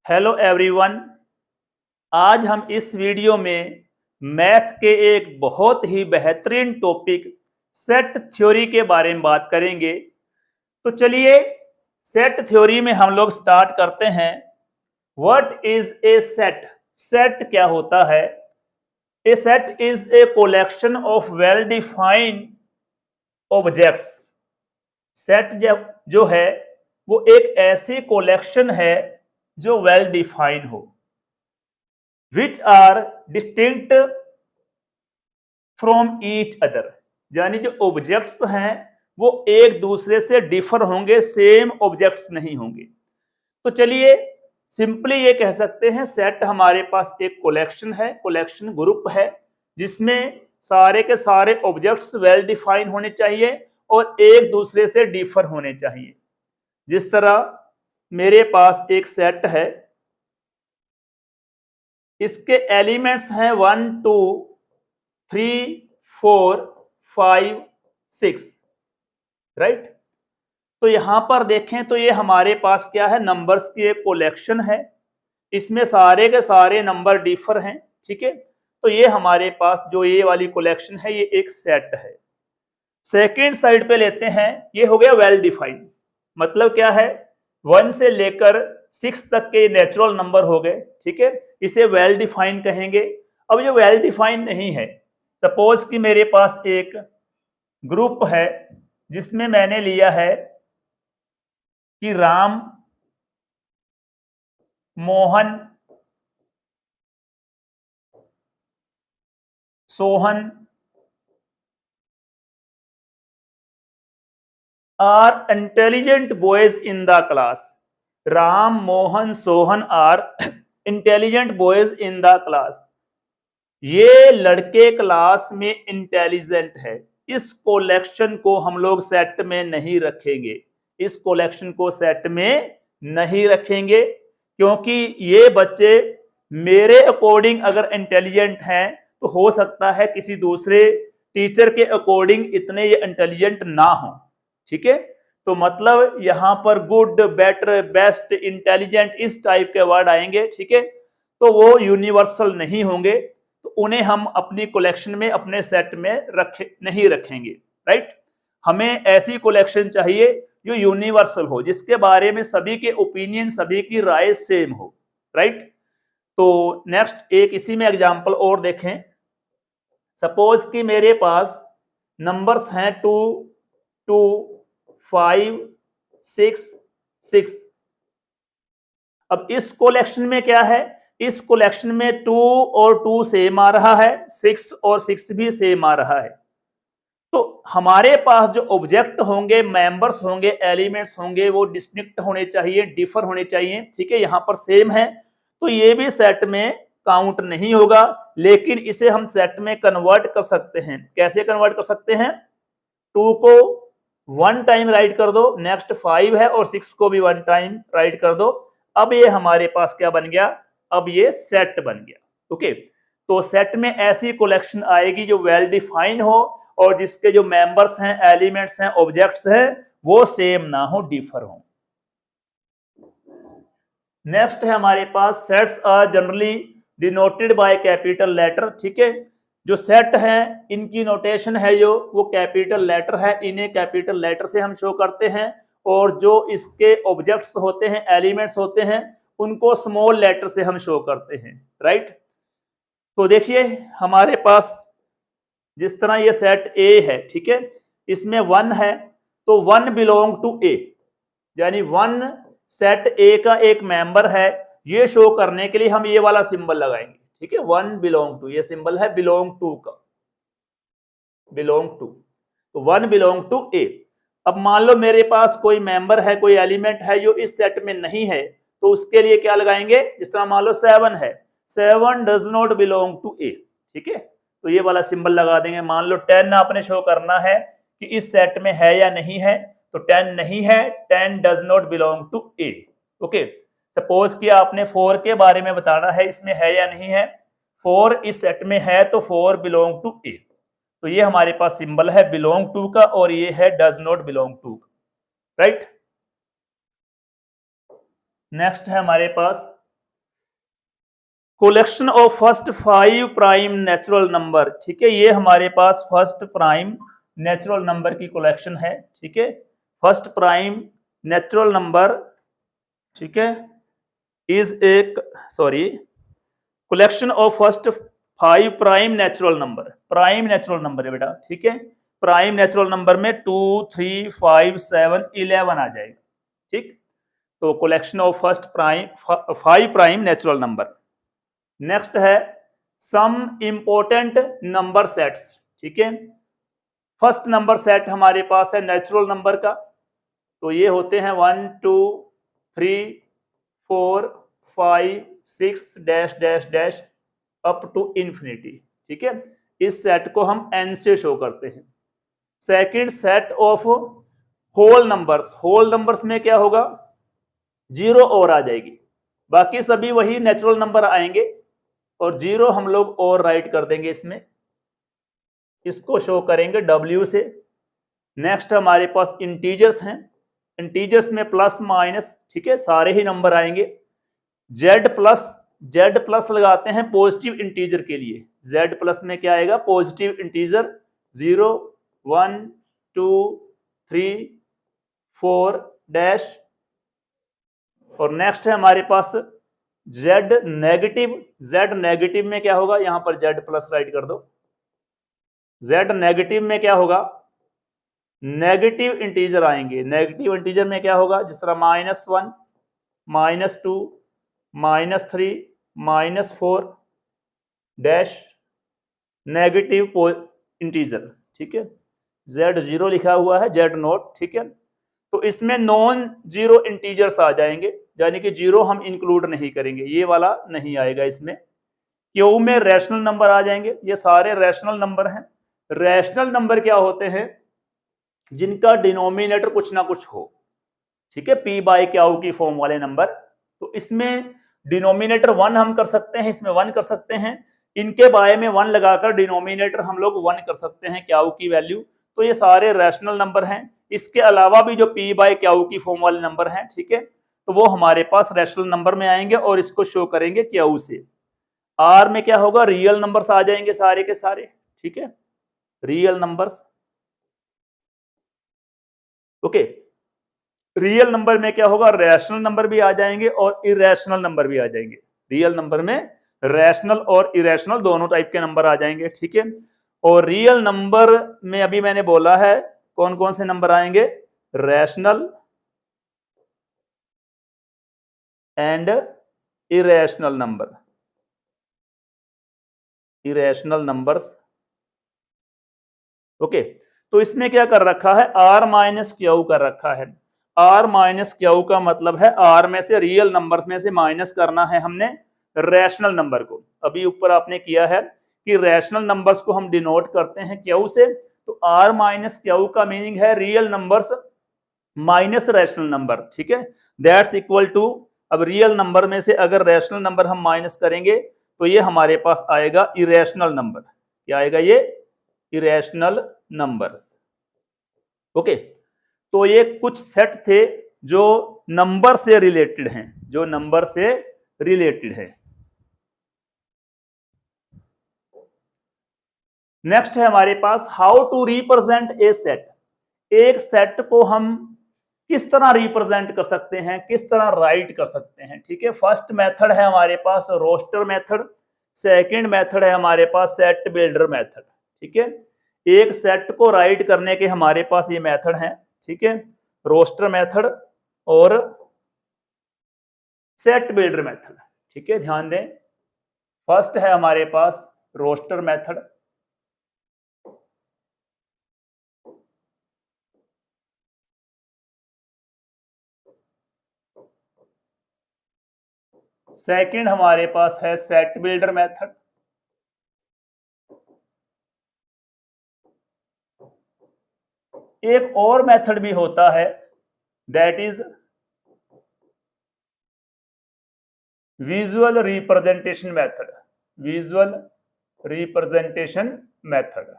Hello everyone. आज हम इस वीडियो में मैथ के एक बहुत ही बेहतरीन टॉपिक सेट थ्योरी के बारे में बात करेंगे। तो चलिए सेट थ्योरी में हम लोग स्टार्ट करते हैं। What is a set? Set क्या होता है? ए set is a collection of well defined objects. Set जो है वो एक ऐसी कलेक्शन है जो वेल डिफाइंड हो, which are distinct from each other. यानी जो ऑब्जेक्ट्स हैं वो एक दूसरे से डिफर होंगे, सेम ऑब्जेक्ट्स नहीं होंगे। तो चलिए सिंपली ये कह सकते हैं सेट हमारे पास एक कलेक्शन है, कलेक्शन ग्रुप है, जिसमें सारे के सारे ऑब्जेक्ट्स वेल डिफाइन होने चाहिए और एक दूसरे से डिफर होने चाहिए। जिस तरह मेरे पास एक सेट है, इसके एलिमेंट्स हैं 1 2 3 4 5 6, राइट। तो यहां पर देखें तो ये हमारे पास क्या है, नंबर्स की एक कलेक्शन है। इसमें सारे के सारे नंबर डिफर हैं, ठीक है। तो ये हमारे पास जो ये वाली कलेक्शन है ये एक सेट है। सेकेंड साइड पे लेते हैं, ये हो गया वेल डिफाइंड। मतलब क्या है, 1 से लेकर 6 तक के नेचुरल नंबर हो गए, ठीक है, इसे वेल डिफाइन कहेंगे। अब ये वेल डिफाइन नहीं है, सपोज कि मेरे पास एक ग्रुप है जिसमें मैंने लिया है कि Ram, Mohan, Sohan are intelligent boys in the class. Ram, Mohan, Sohan are intelligent boys in the class. ये लड़के क्लास में इंटेलिजेंट है। इस कलेक्शन को हम लोग सेट में नहीं रखेंगे, इस कलेक्शन को सेट में नहीं रखेंगे, क्योंकि ये बच्चे मेरे अकॉर्डिंग अगर इंटेलिजेंट हैं तो हो सकता है किसी दूसरे टीचर के अकॉर्डिंग इतने ये इंटेलिजेंट ना हो, ठीक है। तो मतलब यहां पर गुड, बेटर, बेस्ट, इंटेलिजेंट इस टाइप के वर्ड आएंगे, ठीक है। तो वो यूनिवर्सल नहीं होंगे, तो उन्हें हम अपनी कलेक्शन में, अपने सेट में नहीं रखेंगे, राइट। हमें ऐसी कलेक्शन चाहिए जो यूनिवर्सल हो, जिसके बारे में सभी के ओपिनियन, सभी की राय सेम हो, राइट। तो नेक्स्ट एक इसी में एग्जांपल और देखें। सपोज कि मेरे पास नंबर्स हैं 2 2 5 6 6। अब इस कलेक्शन में क्या है, इस कलेक्शन में 2 और 2 सेम आ रहा है, 6 और 6 भी सेम आ रहा है। तो हमारे पास जो ऑब्जेक्ट होंगे, मेंबर्स होंगे, एलिमेंट्स होंगे, वो डिस्टिंक्ट होने चाहिए, डिफर होने चाहिए, ठीक है। यहाँ पर सेम है तो ये भी सेट में काउंट नहीं होगा, लेकिन इसे हम सेट में कन्वर्ट कर सकते हैं। कैसे कन्वर्ट कर सकते हैं? 2 को 1 टाइम राइट कर दो, नेक्स्ट 5 है और 6 को भी 1 टाइम राइट कर दो। अब ये हमारे पास क्या बन गया, अब ये सेट बन गया, ओके। तो सेट में ऐसी कलेक्शन आएगी जो वेल डिफाइन हो और जिसके जो मेंबर्स हैं, एलिमेंट्स हैं, ऑब्जेक्ट्स हैं, वो सेम ना हो, डिफर हो। नेक्स्ट है हमारे पास sets are generally denoted by capital letter, ठीक है। जो सेट है इनकी नोटेशन है जो वो कैपिटल लेटर है, इन्हें कैपिटल लेटर से हम शो करते हैं, और जो इसके ऑब्जेक्ट्स होते हैं, एलिमेंट्स होते हैं, उनको स्मॉल लेटर से हम शो करते हैं, राइट। तो देखिए हमारे पास जिस तरह ये सेट ए है, ठीक है, इसमें 1 है तो 1 बिलोंग टू ए, यानी 1 सेट ए का एक मेंबर है। ये शो करने के लिए हम ये वाला सिंबल लगाएंगे, ठीक है, 1 बिलोंग टू, ये सिंबल है बिलोंग टू का, बिलोंग टू, तो 1 बिलोंग टू ए। अब मान लो मेरे पास कोई मेंबर है, कोई एलिमेंट है जो इस सेट में नहीं है, तो उसके लिए क्या लगाएंगे? जिस तरह मान लो 7 है, 7 डज नॉट बिलोंग टू ए, ठीक है, तो ये वाला सिंबल लगा देंगे। मान लो 10 आपने शो करना है कि इस सेट में है या नहीं है, तो 10 नहीं है, 10 does not belong to A, okay. Suppose कि आपने 4 के बारे में बताना है, इसमें है या नहीं है, 4 इस सेट में है तो 4 बिलोंग टू ए। तो ये हमारे पास सिंबल है बिलोंग टू का और ये है does not belong to, right. Next है हमारे पास collection of first 5 prime natural number, ठीक है, ये हमारे पास फर्स्ट प्राइम नेचुरल नंबर की कलेक्शन है, ठीक है, फर्स्ट प्राइम नेचुरल नंबर, ठीक है, इज एक collection of first 5 prime natural number है बेटा, ठीक है, प्राइम नेचुरल नंबर में 2 3 5 7 11 आ जाएगा, ठीक। तो collection of first prime 5 prime natural number. Next है सम इंपॉर्टेंट नंबर सेट्स, ठीक है, फर्स्ट नंबर सेट हमारे पास है नेचुरल नंबर का, तो ये होते हैं 1 2 3 4 5 6 dash dash dash up to infinity, ठीक है, इस सेट को हम n से शो करते हैं। Second set of whole numbers में क्या होगा, 0 और आ जाएगी, बाकी सभी वही नेचुरल नंबर आएंगे और 0 हम लोग और राइट कर देंगे इसमें, इसको शो करेंगे W से। नेक्स्ट हमारे पास इंटीजर्स हैं, इंटीजर्स में प्लस माइनस, ठीक है, सारे ही नंबर आएंगे। Z प्लस लगाते हैं पॉजिटिव इंटीजर के लिए, Z प्लस में क्या आएगा, पॉजिटिव इंटीजर 0 1 2 3 4 डैश, और नेक्स्ट है हमारे पास Z नेगेटिव में क्या होगा, यहां पर Z प्लस राइट कर दो। Z नेगेटिव में क्या होगा, नेगेटिव इंटीजर आएंगे, नेगेटिव इंटीजर में क्या होगा, जिस तरह -1 -2 -3 -4 डैश नेगेटिव इंटीजर, ठीक है, Z0 लिखा हुआ है, Z0, ठीक है। तो इसमें नॉन जीरो इंटीजर्स आ जाएंगे, यानी कि 0 हम इंक्लूड नहीं करेंगे, ये वाला नहीं आएगा इसमें। क्यू में रैशनल नंबर आ जाएंगे, ये सारे रैशनल नंबर हैं। रैशनल नंबर क्या होते हैं, जिनका डिनोमिनेटर कुछ ना कुछ हो, ठीक है, P बाई क्यू की फॉर्म वाले नंबर। तो इसमें डिनोमिनेटर 1 हम कर सकते हैं, इसमें 1 कर सकते हैं, इनके बाय में 1 लगाकर डिनोमिनेटर हम लोग 1 कर सकते हैं क्यू की वैल्यू। तो ये सारे रैशनल नंबर हैं। इसके अलावा भी जो P बाई क्यू की फॉर्म वाले नंबर हैं, ठीक है, तो वो हमारे पास रैशनल नंबर में आएंगे और इसको शो करेंगे क्यू से। R में क्या होगा, रियल नंबर्स आ जाएंगे सारे के सारे, ठीक है, real numbers, okay. Real number में क्या होगा, रैशनल नंबर भी आ जाएंगे और इरेशनल नंबर भी आ जाएंगे। रियल नंबर में रैशनल और इरेशनल दोनों टाइप के नंबर आ जाएंगे, ठीक है। और रियल नंबर में अभी मैंने बोला है कौन कौन से नंबर आएंगे, rational and irrational number, irrational numbers, okay. तो इसमें क्या कर रखा है, R माइनस क्यू कर रखा है। R माइनस क्यू का मतलब है R में से रियल नंबर्स में से माइनस करना है हमने रैशनल नंबर को। अभी ऊपर आपने किया है कि रैशनल नंबर्स को हम डिनोट करते हैं क्यू से, तो R माइनस क्यू का मीनिंग है real numbers minus rational number, ठीक है, दैट्स इक्वल टू, अब रियल नंबर में से अगर रैशनल नंबर हम माइनस करेंगे तो ये हमारे पास आएगा इरेशनल नंबर। क्या आएगा, ये इरेशनल नंबर्स, ओके। तो ये कुछ सेट थे जो नंबर से रिलेटेड हैं, जो नंबर से रिलेटेड है। नेक्स्ट है हमारे पास how to represent a set. एक सेट को हम किस तरह रिप्रेजेंट कर सकते हैं, किस तरह राइट कर सकते हैं, ठीक है। फर्स्ट मेथड है हमारे पास रोस्टर मेथड, सेकंड मेथड है हमारे पास सेट बिल्डर मेथड, ठीक है। एक सेट को राइट करने के हमारे पास ये मेथड हैं, ठीक है, रोस्टर मेथड और सेट बिल्डर मेथड, ठीक है। ध्यान दें, फर्स्ट है हमारे पास रोस्टर मेथड, सेकंड हमारे पास है सेट बिल्डर मेथड, एक और मेथड भी होता है that is visual representation method, visual representation method,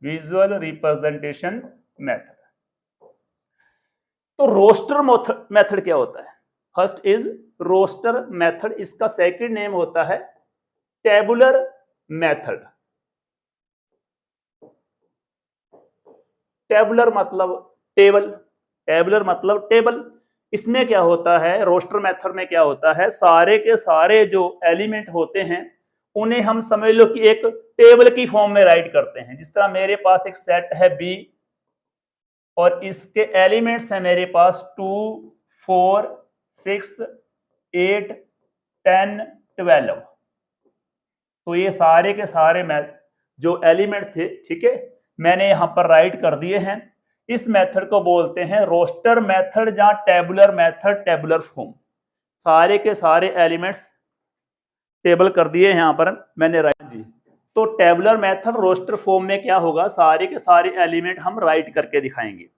visual representation method. तो रोस्टर मेथड क्या होता है, फर्स्ट इज रोस्टर मेथड, इसका सेकंड नेम होता है टेबुलर मेथड। टेबुलर मतलब टेबल, टेबुलर मतलब टेबल। इसमें क्या होता है, रोस्टर मेथड में क्या होता है, सारे के सारे जो एलिमेंट होते हैं उन्हें हम समझ लो कि एक टेबल की फॉर्म में राइट करते हैं। जिस तरह मेरे पास एक सेट है बी और इसके एलिमेंट्स हैं मेरे पास 2, 4, 6, 8, 10, 12। तो ये सारे के सारे जो एलिमेंट थे, ठीक है, मैंने यहां पर राइट कर दिए हैं। इस मेथड को बोलते हैं रोस्टर मेथड या टेबुलर मेथड, टेबुलर फॉर्म। सारे के सारे एलिमेंट्स टेबल कर दिए यहां पर मैंने राइट जी। तो टेबुलर मेथड रोस्टर फॉर्म में क्या होगा, सारे के सारे एलिमेंट हम राइट करके दिखाएंगे।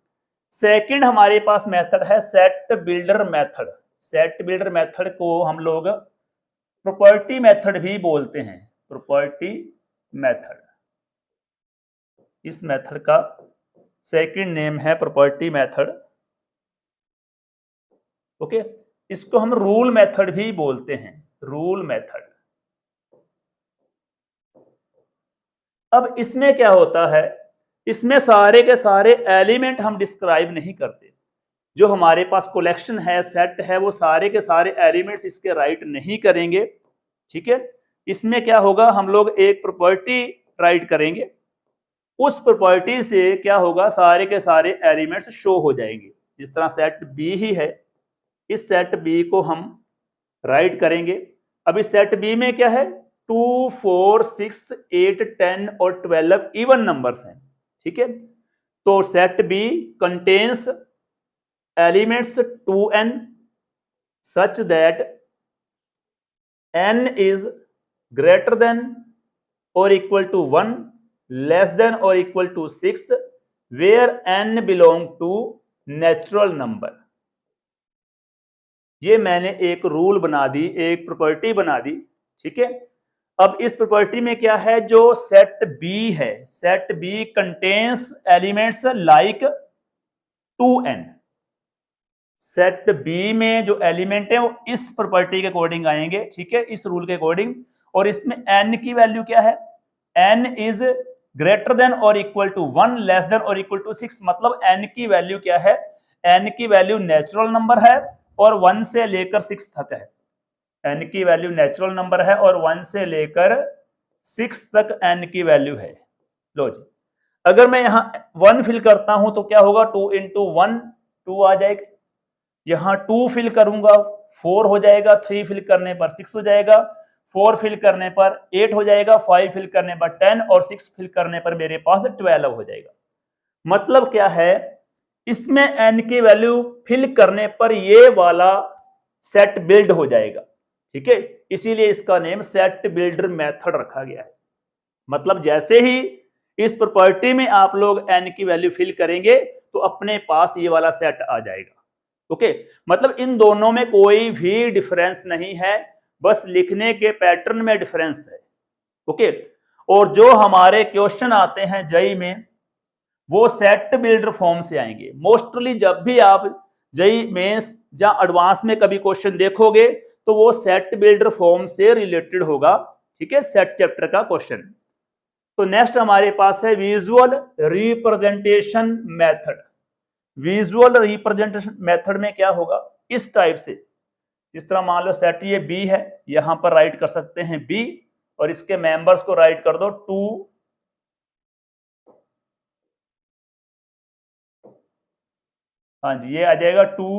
सेकंड हमारे पास मेथड है set builder method. Set builder method को हम लोग प्रॉपर्टी मेथड भी बोलते हैं, प्रॉपर्टी मेथड। इस मेथड का सेकंड नेम है प्रॉपर्टी मेथड। ओके, इसको हम रूल मेथड भी बोलते हैं, रूल मेथड। अब इसमें क्या होता है, इसमें सारे के सारे एलिमेंट हम डिस्क्राइब नहीं करते। जो हमारे पास कलेक्शन है, सेट है, वो सारे के सारे एलिमेंट्स इसके राइट नहीं करेंगे, ठीक है। इसमें क्या होगा, हम लोग एक प्रॉपर्टी राइट करेंगे, उस प्रॉपर्टी से क्या होगा, सारे के सारे एलिमेंट्स शो हो जाएंगे। जिस तरह सेट बी ही है, इस सेट बी को हम राइट करेंगे। अब इस सेट बी में क्या है, 2, 4, 6, 8, 10 और 12 इवन नंबर्स हैं, ठीक है। तो set B contains elements 2n such that n is greater than or equal to 1, less than or equal to 6, where n belong to natural number। ये मैंने एक रूल बना दी, एक प्रॉपर्टी बना दी, ठीक है। अब इस प्रॉपर्टी में क्या है, जो सेट बी है, set B contains elements like 2n। Set B में जो एलिमेंट है वो इस प्रॉपर्टी के अकॉर्डिंग आएंगे, ठीक है, इस रूल के अकॉर्डिंग। और इसमें n की वैल्यू क्या है, n इज ग्रेटर देन और इक्वल टू 1, लेस देन और इक्वल टू 6। मतलब n की वैल्यू क्या है, n की वैल्यू नेचुरल नंबर है और 1 से लेकर 6 तक है। n की वैल्यू नेचुरल नंबर है और 1 से लेकर 6 तक n की वैल्यू है। लो जी, अगर मैं यहां 1 फिल करता हूं तो क्या होगा, 2 इंटू 1 2 आ जाएगा। यहां 2 फिल करूंगा 4 हो जाएगा, 3 फिल करने पर 6 हो जाएगा, 4 फिल करने पर 8 हो जाएगा, 5 फिल करने पर 10 और 6 फिल करने पर मेरे पास 12 हो जाएगा। मतलब क्या है, इसमें n की वैल्यू फिल करने पर ये वाला सेट बिल्ड हो जाएगा, ठीक है। इसीलिए इसका नेम सेट बिल्डर मेथड रखा गया है। मतलब जैसे ही इस प्रॉपर्टी में आप लोग n की वैल्यू फिल करेंगे तो अपने पास ये वाला सेट आ जाएगा। ओके, मतलब इन दोनों में कोई भी डिफरेंस नहीं है, बस लिखने के पैटर्न में डिफरेंस है। ओके, और जो हमारे क्वेश्चन आते हैं जेई में वो सेट बिल्डर फॉर्म से आएंगे। मोस्टली जब भी आप जेई मेंस या एडवांस में कभी क्वेश्चन देखोगे तो वो सेट बिल्डर फॉर्म से रिलेटेड होगा, ठीक है, सेट चैप्टर का क्वेश्चन। तो नेक्स्ट हमारे पास है visual representation method. Visual representation method में क्या होगा, इस टाइप से, जिस तरह मान लो सेट ये बी है, यहां पर राइट कर सकते हैं बी और इसके मेंबर्स को राइट कर दो 2, हाँ जी, ये आ जाएगा 2,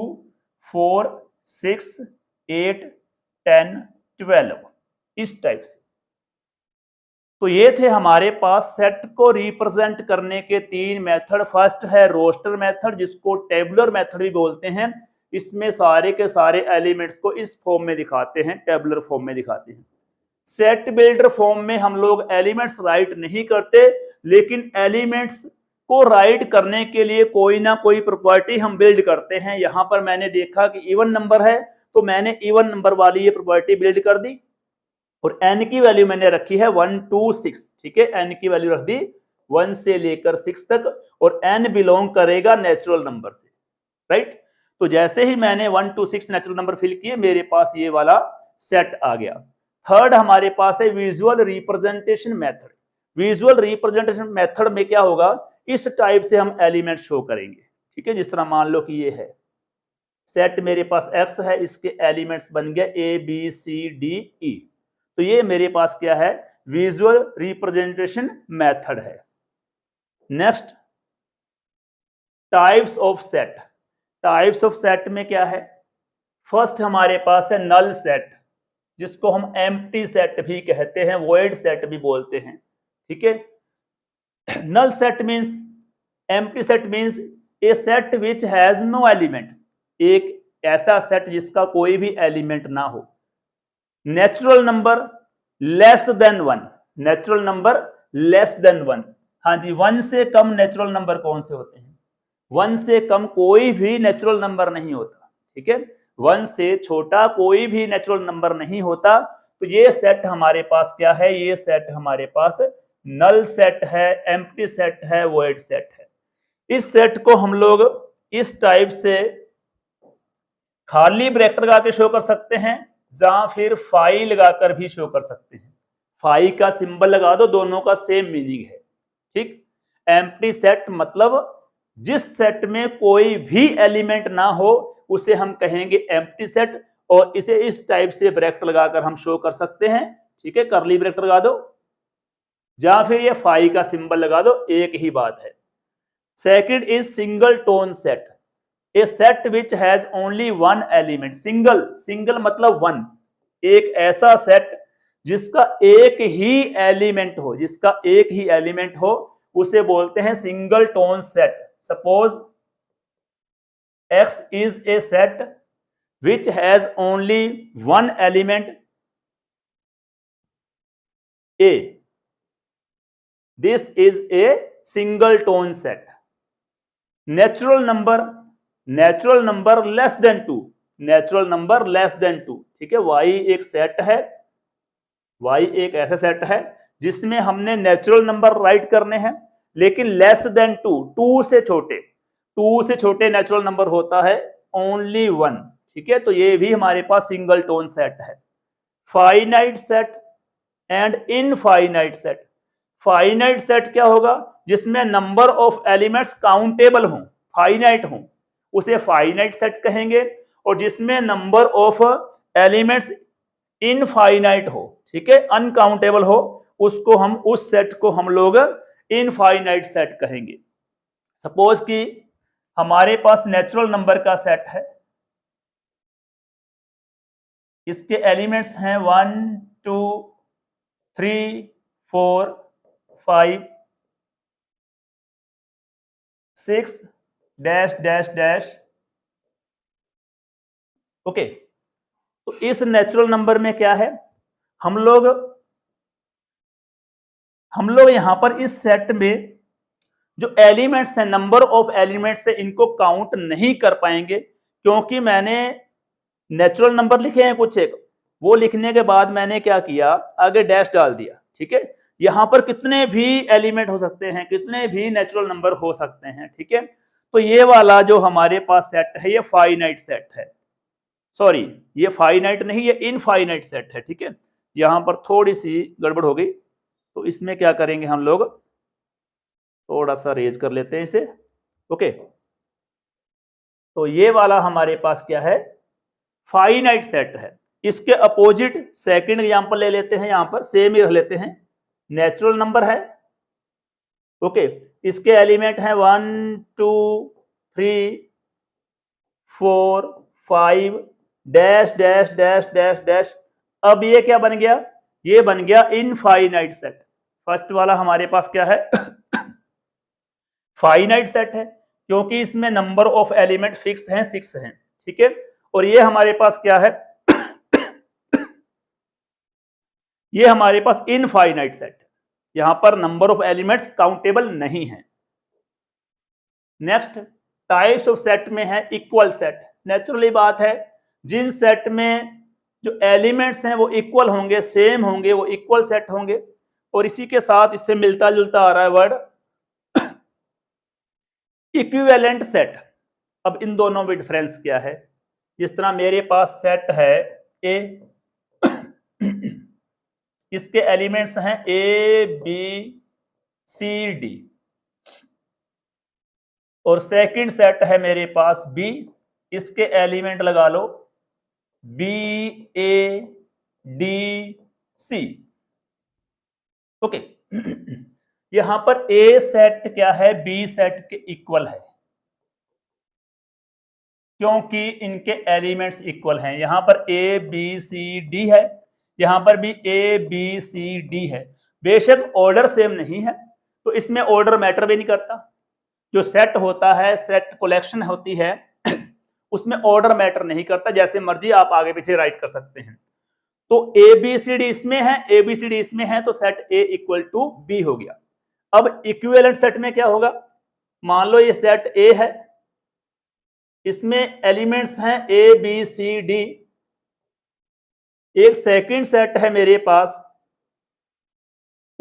4, 6, 8, 10, 12 इस टाइप से। तो ये थे हमारे पास सेट को रिप्रेजेंट करने के 3 मेथड। फर्स्ट है रोस्टर मेथड, जिसको टेबुलर मेथड भी बोलते हैं। इसमें सारे के सारे एलिमेंट्स को इस फॉर्म में दिखाते हैं, टेबुलर फॉर्म में दिखाते हैं। सेट बिल्डर फॉर्म में हम लोग एलिमेंट्स राइट नहीं करते, लेकिन एलिमेंट्स को राइट करने के लिए कोई ना कोई प्रॉपर्टी हम बिल्ड करते हैं। यहां पर मैंने देखा कि इवन नंबर है तो मैंने इवन नंबर वाली ये प्रॉपर्टी बिल्ड कर दी और n की वैल्यू मैंने रखी है 1 to 6, ठीक है, n की वैल्यू रख दी 1 से लेकर 6 तक और n बिलोंग करेगा नेचुरल नंबर से, राइट। तो जैसे ही मैंने 1 to 6 नेचुरल नंबर फिल किए मेरे पास ये वाला सेट आ गया। थर्ड हमारे पास है visual representation method. Visual representation method में क्या होगा, इस टाइप से हम एलिमेंट शो करेंगे, ठीक है। जिस तरह मान लो कि ये है सेट, मेरे पास एक्स है, इसके एलिमेंट्स बन गए ए बी सी डी ई। तो ये मेरे पास क्या है, विजुअल रिप्रेजेंटेशन मेथड है। Next, types of set. Types of set में क्या है, फर्स्ट हमारे पास है नल सेट, जिसको हम एम्प्टी सेट भी कहते हैं, वॉइड सेट भी बोलते हैं, ठीक है। Null set means, empty set means a set which has no element, एक ऐसा सेट जिसका कोई भी एलिमेंट ना हो। Natural number less than 1, natural number less than 1, हाँ जी, 1 से कम नेचुरल नंबर कौन से होते हैं, 1 से कम कोई भी नेचुरल नंबर नहीं होता, ठीक है। 1 से छोटा कोई भी नेचुरल नंबर नहीं होता। तो ये सेट हमारे पास क्या है, ये सेट हमारे पास नल सेट है, एम्प्टी सेट है, वॉइड सेट है। इस सेट को हम लोग इस टाइप से खाली ब्रैकेट लगा के शो कर सकते हैं, या फिर फाई लगाकर भी शो कर सकते हैं। फाई का सिंबल लगा दो, दोनों का सेम मीनिंग है, ठीक। एम्प्टी सेट मतलब जिस सेट में कोई भी एलिमेंट ना हो उसे हम कहेंगे एम्प्टी सेट, और इसे इस टाइप से ब्रैकेट लगाकर हम शो कर सकते हैं, ठीक है। करली ब्रैकेट लगा दो या फिर ये फाई का सिंबल लगा दो, एक ही बात है। Second is single tone set, A set which has only one element. Single, single मतलब वन, एक ऐसा सेट जिसका एक ही एलिमेंट हो, जिसका एक ही एलिमेंट हो, उसे बोलते हैं single tone set. Suppose X is a set which has only one element A. This is a single tone set. Natural number, natural number less than 2, natural number less than 2, ठीक है। Y एक set है, Y एक ऐसा set है जिसमें हमने natural number right करने हैं, लेकिन लेस देन 2, 2 से छोटे, 2 से छोटे नेचुरल नंबर होता है ओनली 1, ठीक है। तो ये भी हमारे पास सिंगल टोन सेट है। Finite set and infinite set. Finite set क्या होगा, जिसमें नंबर ऑफ एलिमेंट्स काउंटेबल हों, फाइनाइट हों, उसे फाइनाइट सेट कहेंगे। और जिसमें नंबर ऑफ एलिमेंट्स इनफाइनाइट हो, ठीक है, अनकाउंटेबल हो, उसको हम, उस सेट को हम लोग इनफाइनाइट सेट कहेंगे। सपोज कि हमारे पास नेचुरल नंबर का सेट है, इसके एलिमेंट्स हैं 1 2 3 4 5 6 डैश डैश डैश, ओके। तो इस नेचुरल नंबर में क्या है, हम लोग यहां पर इस सेट में जो एलिमेंट्स हैं, नंबर ऑफ एलिमेंट्स है, इनको काउंट नहीं कर पाएंगे, क्योंकि मैंने नेचुरल नंबर लिखे हैं कुछ एक, वो लिखने के बाद मैंने क्या किया, आगे डैश डाल दिया, ठीक है। यहां पर कितने भी एलिमेंट हो सकते हैं, कितने भी नेचुरल नंबर हो सकते हैं, ठीक है। तो ये वाला जो हमारे पास सेट है, ये फाइनाइट सेट है, सॉरी ये फाइनाइट नहीं, ये इनफाइनाइट सेट है, ठीक है। यहां पर थोड़ी सी गड़बड़ हो गई, तो इसमें क्या करेंगे हम लोग, थोड़ा सा रेज कर लेते हैं इसे, ओके। तो ये वाला हमारे पास क्या है, फाइनाइट सेट है। इसके अपोजिट सेकंड एग्जांपल ले लेते हैं, यहां पर सेम ही रख लेते हैं, नेचुरल नंबर है, ओके। इसके एलिमेंट हैं 1 2 3 4 5 dash dash dash dash dash. अब ये क्या बन गया, ये बन गया इनफाइनाइट सेट। फर्स्ट वाला हमारे पास क्या है, फाइनाइट सेट है, क्योंकि इसमें नंबर ऑफ एलिमेंट फिक्स हैं, 6 हैं, ठीक है। और ये हमारे पास क्या है, ये हमारे पास इनफाइनाइट सेट, यहां पर नंबर ऑफ एलिमेंट्स काउंटेबल नहीं है। नेक्स्ट टाइप्स ऑफ सेट में है इक्वल सेट। नेचुरली बात है, जिन सेट में जो एलिमेंट्स हैं वो इक्वल होंगे, सेम होंगे, वो इक्वल सेट होंगे। और इसी के साथ इससे मिलता जुलता आ रहा है वर्ड इक्विवेलेंट सेट। अब इन दोनों में डिफरेंस क्या है? जिस तरह मेरे पास सेट है ए, इसके एलिमेंट्स हैं ए बी सी डी, और सेकंड सेट है मेरे पास बी, इसके एलिमेंट लगा लो B A D C. Okay, यहां पर ए सेट क्या है, बी सेट के इक्वल है, क्योंकि इनके एलिमेंट्स इक्वल हैं। यहां पर ए बी सी डी है, यहां पर भी ए बी सी डी है। बेशक ऑर्डर सेम नहीं है, तो इसमें ऑर्डर मैटर भी नहीं करता। जो सेट होता है, सेट कलेक्शन होती है, उसमें ऑर्डर मैटर नहीं करता, जैसे मर्जी आप आगे पीछे राइट कर सकते हैं। तो ए बी सी डी इसमें है, ए बी सी डी इसमें है, तो set A equal to B हो गया। अब इक्विवेलेंट सेट में क्या होगा? मान लो ये सेट ए है, इसमें एलिमेंट्स हैं ए बी सी डी, एक सेकंड सेट है मेरे पास,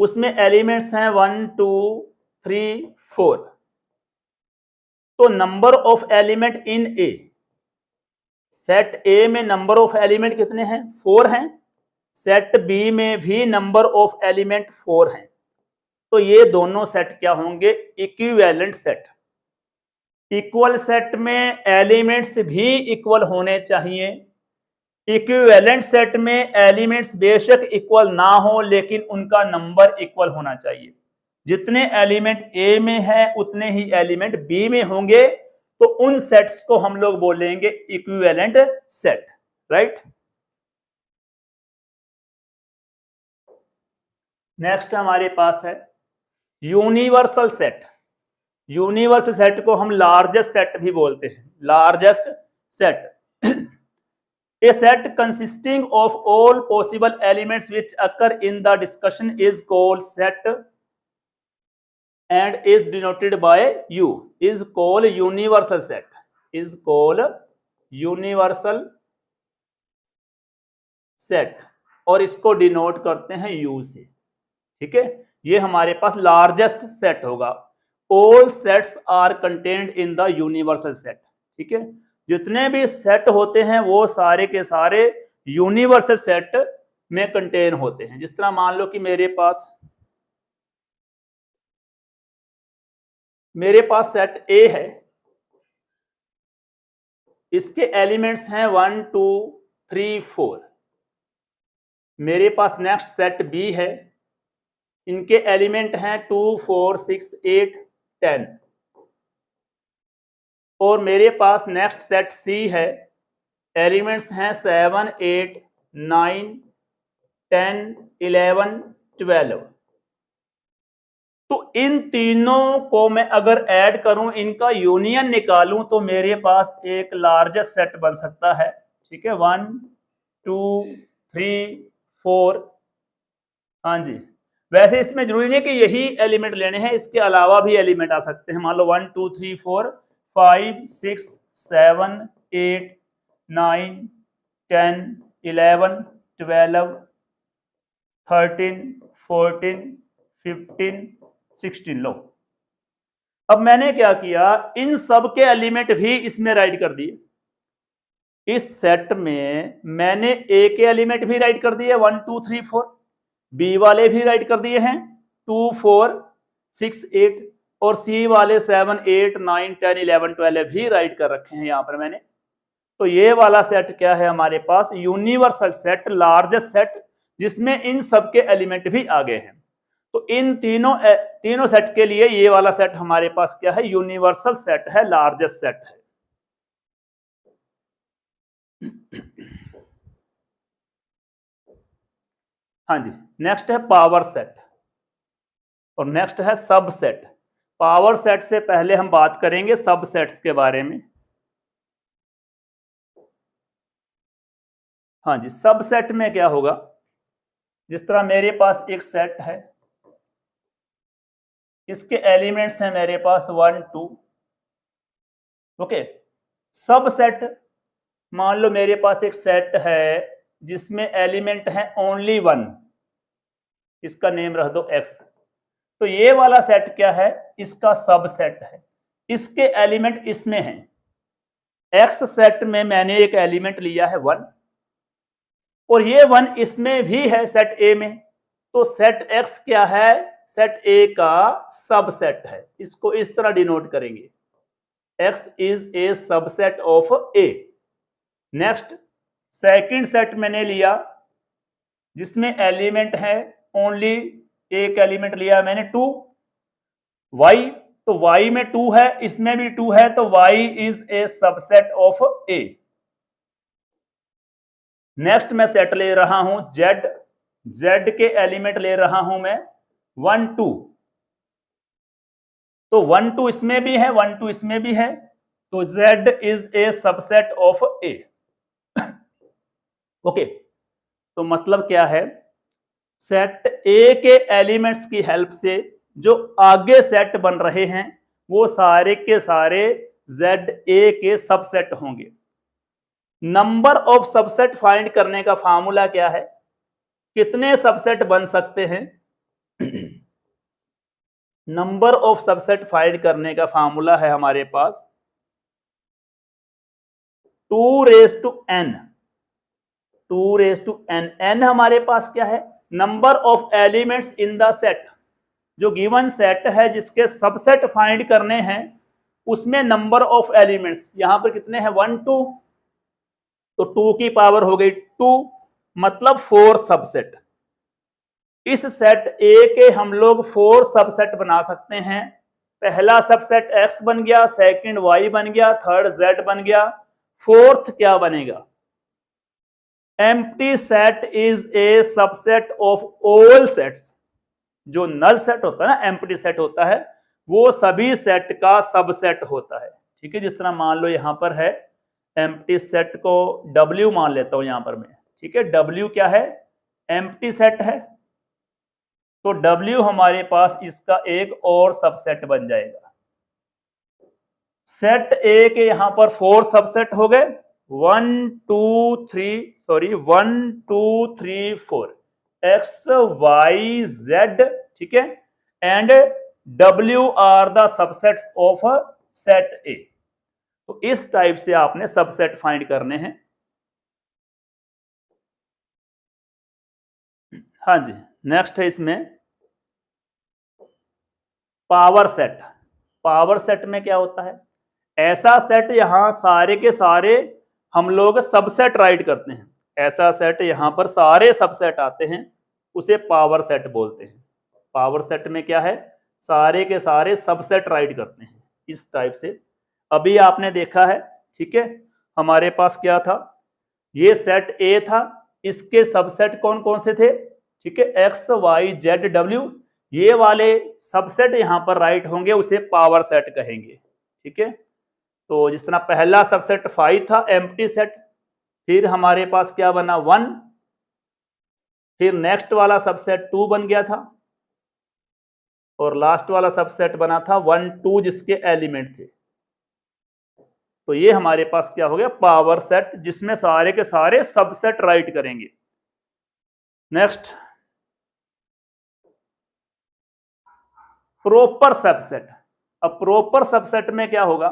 उसमें एलिमेंट्स हैं 1 2 3 4। तो number of element in A, set ए में नंबर ऑफ एलिमेंट कितने हैं? 4 हैं। सेट बी में भी नंबर ऑफ एलिमेंट 4 हैं। तो ये दोनों सेट क्या होंगे? Equivalent set. इक्वल सेट में एलिमेंट्स भी इक्वल होने चाहिए। इक्विवेलेंट सेट में एलिमेंट्स बेशक इक्वल ना हो, लेकिन उनका नंबर इक्वल होना चाहिए। जितने एलिमेंट ए में है उतने ही एलिमेंट बी में होंगे, तो उन सेट्स को हम लोग बोलेंगे इक्विवेलेंट सेट, राइट। नेक्स्ट हमारे पास है यूनिवर्सल सेट। यूनिवर्सल सेट को हम लार्जेस्ट सेट भी बोलते हैं, largest set. A set consisting of all possible elements which occur in the discussion is called set and is denoted by U, is called universal set, is called universal set, और इसको denote करते हैं U से, ठीक है। ये हमारे पास largest set होगा। All sets are contained in the universal set, ठीक है। जितने भी सेट होते हैं वो सारे के सारे यूनिवर्सल सेट में कंटेन होते हैं। जिस तरह मान लो कि मेरे पास सेट ए है, इसके एलिमेंट्स हैं 1 2 3 4। मेरे पास नेक्स्ट सेट बी है, इनके एलिमेंट हैं 2 4 6 8 10। और मेरे पास नेक्स्ट सेट सी है, एलिमेंट्स हैं 7 8 9 10 11 12। तो इन तीनों को मैं अगर ऐड करूं, इनका यूनियन निकालूं, तो मेरे पास एक लार्जेस्ट सेट बन सकता है, ठीक है। 1 2 3 4। हाँ जी, वैसे इसमें जरूरी नहीं कि यही एलिमेंट लेने हैं, इसके अलावा भी एलिमेंट आ सकते हैं। मान लो 1 2 3 4 5 6 7 8 9 10 11 12 13 14 15 16। लो, अब मैंने क्या किया, इन सब के एलिमेंट भी इसमें राइट कर दिए। इस सेट में मैंने ए के एलिमेंट भी राइट कर दिए 1 2 3 4, बी वाले भी राइट कर दिए हैं 2 4 6 8, और सी वाले 7 8 9 10 11 12 भी राइट कर रखे हैं यहां पर मैंने। तो ये वाला सेट क्या है हमारे पास? यूनिवर्सल सेट, लार्जेस्ट सेट, जिसमें इन सब के एलिमेंट भी आ गए हैं। तो इन तीनों सेट के लिए ये वाला सेट हमारे पास क्या है? यूनिवर्सल सेट है, लार्जेस्ट सेट है। हाँ जी, नेक्स्ट है पावर सेट और नेक्स्ट है सब सेट। पावर सेट से पहले हम बात करेंगे सब सेट्स के बारे में। हाँ जी, सब सेट में क्या होगा, जिस तरह मेरे पास एक सेट है, इसके एलिमेंट्स हैं मेरे पास 1 2। ओके, सब सेट, मान लो मेरे पास एक सेट है जिसमें एलिमेंट है ओनली 1, इसका नेम रख दो x। तो ये वाला सेट क्या है? इसका सब सेट है, इसके एलिमेंट इसमें हैं। एक्स सेट में मैंने एक एलिमेंट लिया है 1 और ये 1 इसमें भी है सेट ए में, तो सेट एक्स क्या है, सेट ए का सबसेट है। इसको इस तरह डिनोट करेंगे, x is A subset of A. Next second set मैंने लिया जिसमें एलिमेंट है ओनली एक एलिमेंट लिया मैंने 2 वाई, तो y में 2 है, इसमें भी 2 है, तो y is a subset of a। Next मैं सेट ले रहा हूं z, z के एलिमेंट ले रहा हूं मैं 1 2, तो 1 2 इसमें भी है, 1 2 इसमें भी है, तो z is a subset of a। Okay, तो मतलब क्या है, सेट ए के एलिमेंट्स की हेल्प से जो आगे सेट बन रहे हैं वो सारे के सारे जेड ए के सबसेट होंगे। नंबर ऑफ सबसेट फाइंड करने का फार्मूला क्या है, कितने सबसेट बन सकते हैं? नंबर ऑफ सबसेट फाइंड करने का फार्मूला है हमारे पास 2n, 2n। n हमारे पास क्या है, number of elements in the set. जो गिवन सेट है जिसके सबसेट फाइंड करने हैं उसमें नंबर ऑफ एलिमेंट्स यहां पर कितने हैं, 1 2, तो 2 की पावर हो गई 2, मतलब 4 सबसेट। इस सेट ए के हम लोग 4 सबसेट बना सकते हैं। पहला सबसेट x बन गया, सेकंड y बन गया, थर्ड z बन गया, फोर्थ क्या बनेगा, empty set is A subset of all sets. जो नल सेट होता है ना, एम्प्टी सेट होता है, वो सभी सेट का सबसेट होता है। ठीक है, जिस तरह मान लो यहां पर है एम्प्टी सेट को W मान लेता हूं यहां पर मैं। ठीक है, W क्या है, एम्प्टी सेट है, तो W हमारे पास इसका एक और सबसेट बन जाएगा। सेट ए के यहां पर 4 सबसेट हो गए, 1 2 3 4 एक्स वाई जेड, ठीक है, and W are the subsets of set A. तो इस टाइप से आपने सबसेट फाइंड करने हैं। हाँ जी, नेक्स्ट है इसमें पावर सेट। पावर सेट में क्या होता है, ऐसा सेट यहां सारे के सारे हम लोग सबसेट राइट करते हैं। ऐसा सेट यहां पर सारे सबसेट आते हैं, उसे पावर सेट बोलते हैं। पावर सेट में क्या है, सारे के सारे सबसेट राइट करते हैं इस टाइप से। अभी आपने देखा है, ठीक है, हमारे पास क्या था, ये सेट ए था, इसके सबसेट कौन कौन से थे, ठीक है, एक्स वाई जेड डब्ल्यू, ये वाले सबसेट यहां पर राइट होंगे, उसे पावर सेट कहेंगे। ठीक है, तो जिस तरह पहला सबसेट 5 था, एम्प्टी सेट, फिर हमारे पास क्या बना 1, फिर नेक्स्ट वाला सबसेट 2 बन गया था, और लास्ट वाला सबसेट बना था 1 2 जिसके एलिमेंट थे। तो ये हमारे पास क्या हो गया, पावर सेट, जिसमें सारे के सारे सबसेट राइट करेंगे। Next proper subset. अब प्रॉपर सबसेट में क्या होगा,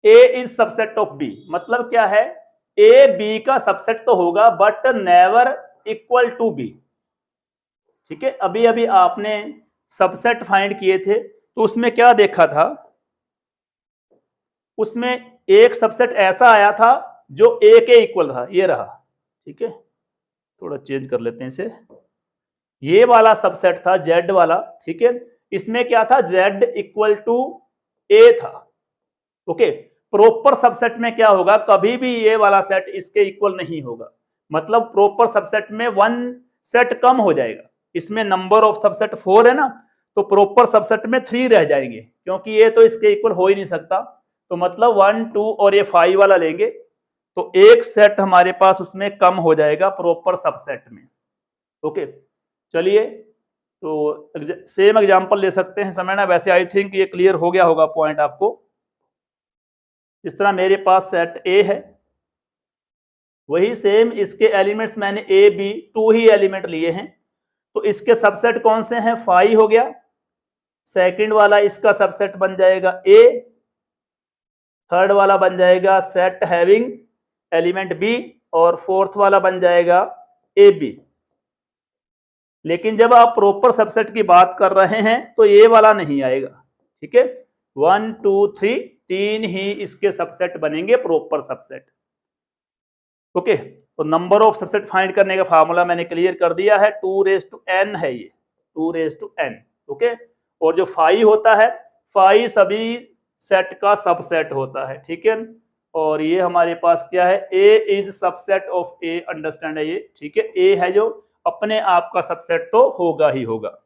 A is subset of B, मतलब क्या है, ए बी का सबसेट तो होगा but never equal to B. ठीक है, अभी अभी आपने सबसेट फाइंड किए थे, तो उसमें क्या देखा था, उसमें एक सबसेट ऐसा आया था जो ए के इक्वल था, ये रहा। ठीक है, थोड़ा चेंज कर लेते हैं इसे, ये वाला सबसेट था जेड वाला। ठीक है, इसमें क्या था, जेड इक्वल टू ए था। ओके, प्रॉपर सबसेट में क्या होगा, कभी भी ये वाला सेट इसके इक्वल नहीं होगा, मतलब प्रॉपर सबसेट में 1 सेट कम हो जाएगा। इसमें नंबर ऑफ सबसेट 4 है ना, तो प्रॉपर सबसेट में 3 रह जाएंगे, क्योंकि ये तो इसके इक्वल हो ही नहीं सकता। तो मतलब 1 2 और ये 5 वाला लेंगे, तो एक सेट हमारे पास उसमें कम हो जाएगा प्रॉपर सबसेट में। ओके, चलिए, तो सेम एग्जांपल ले सकते हैं, समझना। वैसे आई थिंक ये क्लियर हो गया होगा पॉइंट आपको। इस तरह मेरे पास सेट ए है, वही सेम इसके एलिमेंट्स मैंने ए बी 2 ही एलिमेंट लिए हैं, तो इसके सबसेट कौन से हैं, 5 हो गया, सेकंड वाला इसका सबसेट बन जाएगा ए, थर्ड वाला बन जाएगा सेट हैविंग एलिमेंट बी, और फोर्थ वाला बन जाएगा ए बी। लेकिन जब आप प्रॉपर सबसेट की बात कर रहे हैं तो ये वाला नहीं आएगा, ठीक है। 1 2 3 तीन ही इसके सबसेट बनेंगे, प्रॉपर सबसेट। ओके, तो नंबर ऑफ सबसेट फाइंड करने का फार्मूला मैंने क्लियर कर दिया है, 2n है ये, 2n। ओके, और जो फाई होता है, फाई सभी सेट का सबसेट होता है, ठीक है। और ये हमारे पास क्या है, A is subset of A, understand है ये, ठीक है। ए है जो अपने आप का सबसेट तो होगा ही होगा।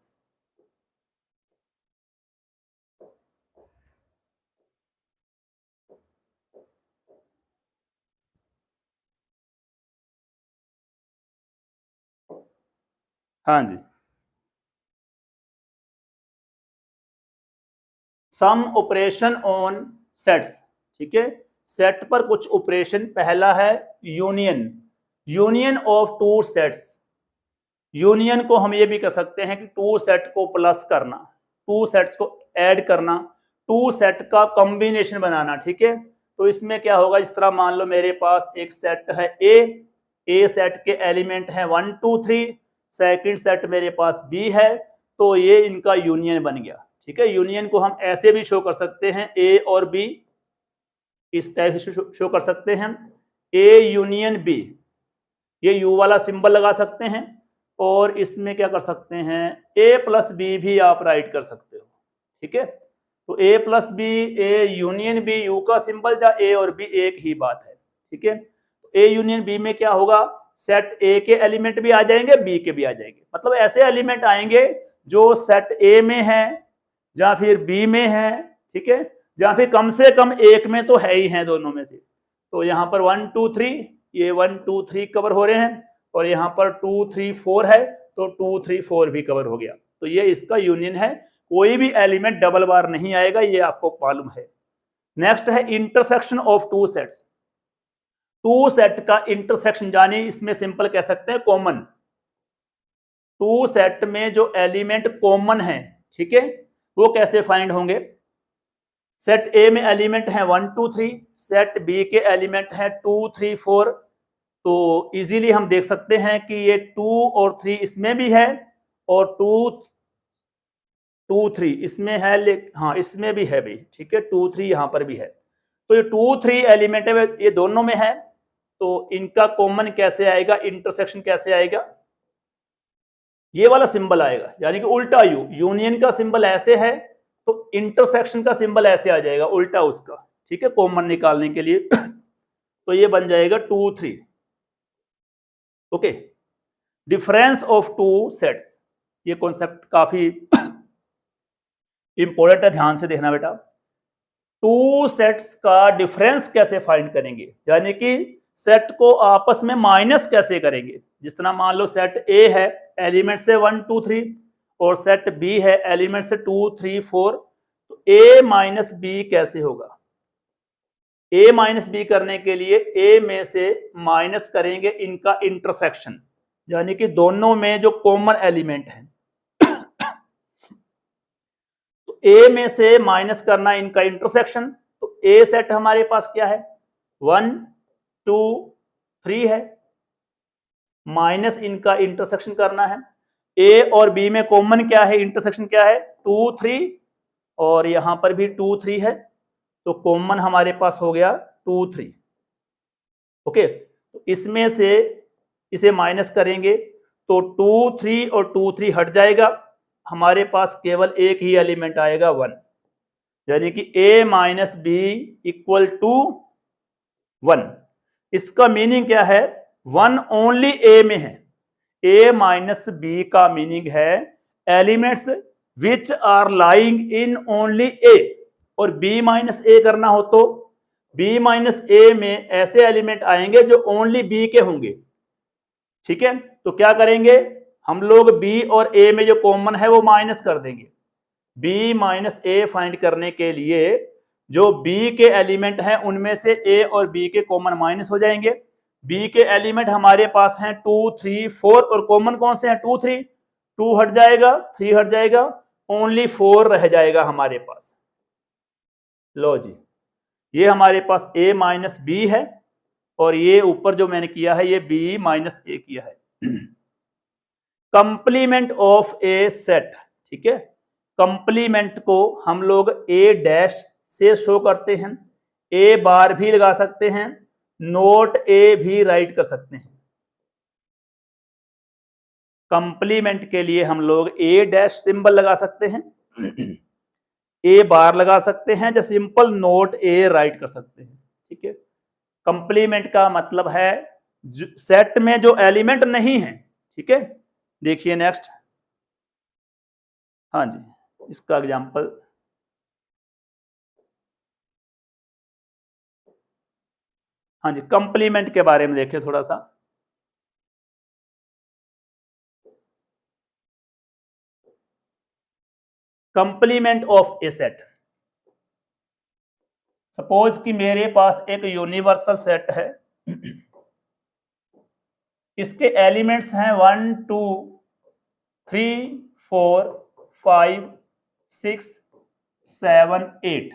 हाँ जी, सम ऑपरेशन ऑन सेट्स, ठीक है। सेट पर कुछ ऑपरेशन, पहला है union, union of two sets. Union को हम ये भी कह सकते हैं कि टू सेट को प्लस करना, टू सेट्स को ऐड करना, टू सेट का कॉम्बिनेशन बनाना, ठीक है। तो इसमें क्या होगा, इस तरह मान लो मेरे पास एक सेट है ए सेट के एलिमेंट हैं 1 2 3, सेकंड सेट मेरे पास बी है, तो ये इनका यूनियन बन गया, ठीक है। यूनियन को हम ऐसे भी शो कर सकते हैं, ए और बी, इस टाइप से शो कर सकते हैं, ए यूनियन बी, ये यू वाला सिंबल लगा सकते हैं। और इसमें क्या कर सकते हैं, ए प्लस बी भी आप राइट कर सकते हो, ठीक है। तो A plus B, A union B, U का सिंबल जा ए और बी एक ही बात है, ठीक है। तो ए यूनियन बी में क्या होगा, सेट ए के एलिमेंट भी आ जाएंगे, बी के भी आ जाएंगे, मतलब ऐसे एलिमेंट आएंगे जो सेट ए में है या फिर बी में है, ठीक है, या फिर कम से कम एक में तो है ही है, दोनों में से। तो यहाँ पर 1 2 3, ये 1 2 3 कवर हो रहे हैं, और यहाँ पर 2 3 4 है, तो 2 3 4 भी कवर हो गया। तो ये इसका यूनियन है, कोई भी एलिमेंट डबल बार नहीं आएगा, ये आपको मालूम है। नेक्स्ट है intersection of two sets. Two set का इंटरसेक्शन, यानी इसमें सिंपल कह सकते हैं कॉमन, टू सेट में जो एलिमेंट कॉमन है, ठीक है, वो कैसे फाइंड होंगे। सेट ए में एलिमेंट है 1 2 3, सेट बी के एलिमेंट है 2 3 4, तो इजीली हम देख सकते हैं कि ये 2 और 3 इसमें भी है, और 2 2 3 इसमें है, हाँ इसमें भी है भी, ठीक है, 2 3 यहाँ पर भी है। तो ये 2 3 एलिमेंट है, ये दोनों में है, तो इनका कॉमन कैसे आएगा, इंटरसेक्शन कैसे आएगा, ये वाला सिंबल आएगा, यानी कि उल्टा यू, यूनियन का सिंबल ऐसे है तो इंटरसेक्शन का सिंबल ऐसे आ जाएगा, उल्टा उसका, ठीक है, कॉमन निकालने के लिए। तो ये बन जाएगा 2 3। Okay, difference of two sets, ये कॉन्सेप्ट काफी इंपॉर्टेंट है, ध्यान से देखना बेटा। टू सेट्स का डिफरेंस कैसे फाइंड करेंगे, यानी कि सेट को आपस में माइनस कैसे करेंगे। जिस तरह मान लो सेट ए है, एलिमेंट से 1 2 3, और सेट बी है, एलिमेंट से 2 3 4, तो ए माइनस बी कैसे होगा। ए माइनस बी करने के लिए ए में से माइनस करेंगे इनका इंटरसेक्शन, यानी कि दोनों में जो कॉमन एलिमेंट है, तो ए में से माइनस करना इनका इंटरसेक्शन। तो ए सेट हमारे पास क्या है, 1 2 3 है, माइनस इनका इंटरसेक्शन करना है। ए और बी में कॉमन क्या है, इंटरसेक्शन क्या है, 2 3, और यहां पर भी 2 3 है, तो कॉमन हमारे पास हो गया 2 3। ओके, तो इसमें से इसे माइनस करेंगे तो 2 3 और 2 3 हट जाएगा, हमारे पास केवल एक ही एलिमेंट आएगा 1, यानी कि a minus B equal to 1। इसका मीनिंग क्या है, 1 ओनली a में है, a माइनस बी का मीनिंग है elements which are lying in only a, और b माइनस a करना हो तो b माइनस a में ऐसे एलिमेंट आएंगे जो ओनली b के होंगे, ठीक है। तो क्या करेंगे हम लोग, b और a में जो कॉमन है वो माइनस कर देंगे। b माइनस a फाइंड करने के लिए जो b के एलिमेंट हैं उनमें से a और b के कॉमन माइनस हो जाएंगे। b के एलिमेंट हमारे पास हैं 2 3 4, और कॉमन कौन से हैं, 2 3, 2 हट जाएगा, 3 हट जाएगा, ओनली 4 रह जाएगा हमारे पास। लो जी, ये हमारे पास a माइनस बी है और ये ऊपर जो मैंने किया है ये b माइनस ए किया है। कंप्लीमेंट ऑफ ए सेट, ठीक है, कंप्लीमेंट को हम लोग ए डैश से शो करते हैं, ए बार भी लगा सकते हैं, नोट ए भी राइट कर सकते हैं। कंप्लीमेंट के लिए हम लोग ए डैश सिंबल लगा सकते हैं, ए बार लगा सकते हैं, या सिंपल नोट ए राइट कर सकते हैं, ठीक है। कंप्लीमेंट का मतलब है सेट में जो एलिमेंट नहीं है, ठीक है। देखिए नेक्स्ट, हाँ जी, इसका एग्जांपल, हाँ जी, कंप्लीमेंट के बारे में देखिए थोड़ा सा। Complement of A set, suppose कि मेरे पास एक यूनिवर्सल सेट है, इसके एलिमेंट्स हैं 1 2 3 4 5 6 7 8,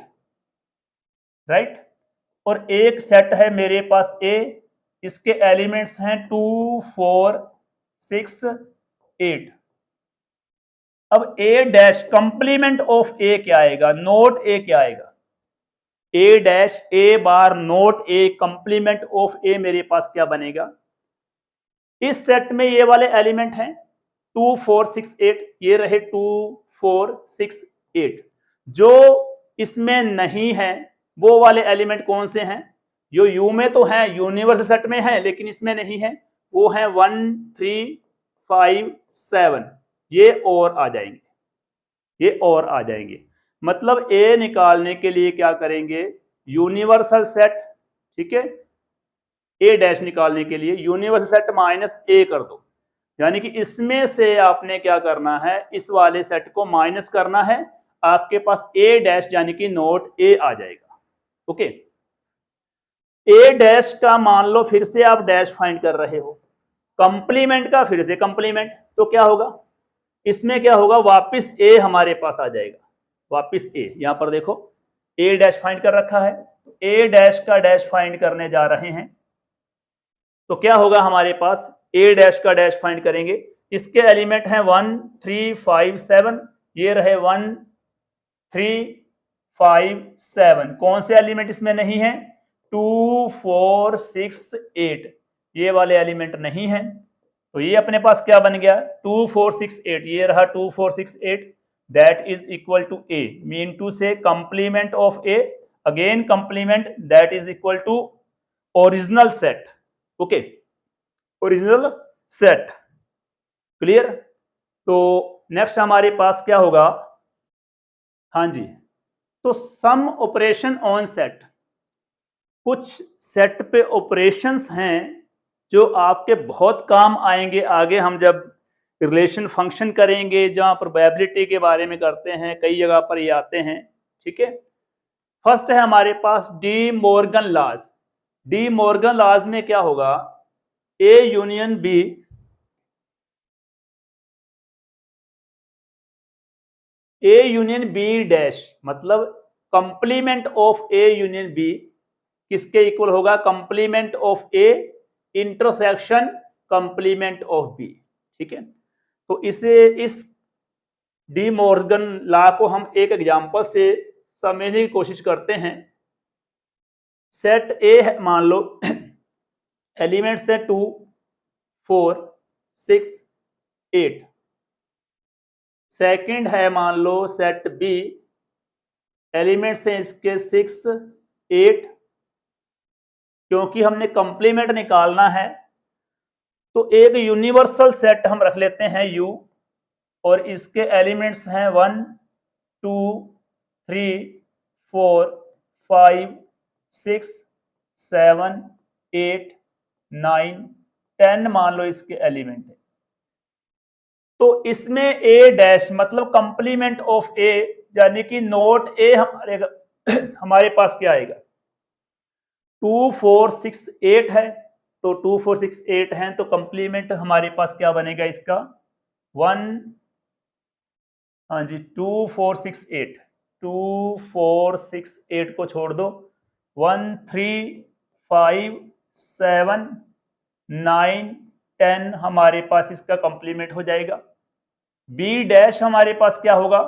राइट। और एक सेट है मेरे पास ए, इसके एलिमेंट्स हैं 2 4 6 8। अब A dash complement of A क्या आएगा, नोट ए क्या आएगा, A dash A bar not A complement of A मेरे पास क्या बनेगा। इस सेट में ये वाले एलिमेंट हैं 2 4 6 8, ये रहे 2 4 6 8। जो इसमें नहीं है वो वाले एलिमेंट कौन से हैं, जो यू में तो है, यूनिवर्सल सेट में है, लेकिन इसमें नहीं है, वो है 1 3 5 7, ये और आ जाएंगे, ये और आ जाएंगे। मतलब ए निकालने के लिए क्या करेंगे, यूनिवर्सल सेट, ठीक है, ए डैश निकालने के लिए यूनिवर्सल सेट माइनस ए कर दो, यानी कि इसमें से आपने क्या करना है, इस वाले सेट को माइनस करना है, आपके पास ए डैश यानी कि नोट ए आ जाएगा। ओके, ए डैश का मान लो फिर से आप डैश फाइंड कर रहे हो, कंप्लीमेंट का फिर से कंप्लीमेंट, तो क्या होगा, इसमें क्या होगा, वापिस ए हमारे पास आ जाएगा, वापिस ए। यहां पर देखो ए डैश फाइंड कर रखा है, ए डैश का डैश फाइंड करने जा रहे हैं, तो क्या होगा हमारे पास, ए डैश का डैश फाइंड करेंगे, इसके एलिमेंट हैं 1 3 5 7, ये रहे 1 3 5 7, कौन से एलिमेंट इसमें नहीं है, 2 4 6 8, ये वाले एलिमेंट नहीं है, तो ये अपने पास क्या बन गया, 2 4 6 8, ये रहा 2 4 6 8, that is equal to A, mean to say complement of A, again complement, that is equal to original set. Okay, original set, clear. तो नेक्स्ट हमारे पास क्या होगा, हाँ जी, तो सम ऑपरेशन ऑन सेट, कुछ सेट पे ऑपरेशंस हैं जो आपके बहुत काम आएंगे आगे, हम जब रिलेशन फंक्शन करेंगे, जहां प्रोबेबिलिटी के बारे में करते हैं, कई जगह पर ये आते हैं, ठीक है। फर्स्ट है हमारे पास De Morgan laws. De Morgan laws में क्या होगा, A union B, A union B dash, मतलब complement of A union B किसके इक्वल होगा, complement of A intersection complement of B, ठीक है। तो इसे, इस डी मॉर्गन लॉ को हम एक एग्जांपल से समझने की कोशिश करते हैं। सेट ए है, मान लो एलिमेंट्स है 2 4 6 8, सेकंड है मान लो सेट बी, एलिमेंट्स हैं इसके 6 8, क्योंकि हमने कंप्लीमेंट निकालना है तो एक यूनिवर्सल सेट हम रख लेते हैं U, और इसके एलिमेंट्स हैं 1 2 3 4 5 6 7 8 9 10, मान लो इसके एलिमेंट है। तो इसमें ए डैश मतलब कंप्लीमेंट ऑफ ए, यानी कि नोट ए हमारे पास क्या आएगा, 2 4 6 8 है, तो 2 4 6 8 है, तो कंप्लीमेंट हमारे पास क्या बनेगा इसका 1, हाँ जी 2 4 6 8, 2 4 6 8 को छोड़ दो, 1 3 5 7 9 10 हमारे पास इसका कंप्लीमेंट हो जाएगा। बी डैश हमारे पास क्या होगा,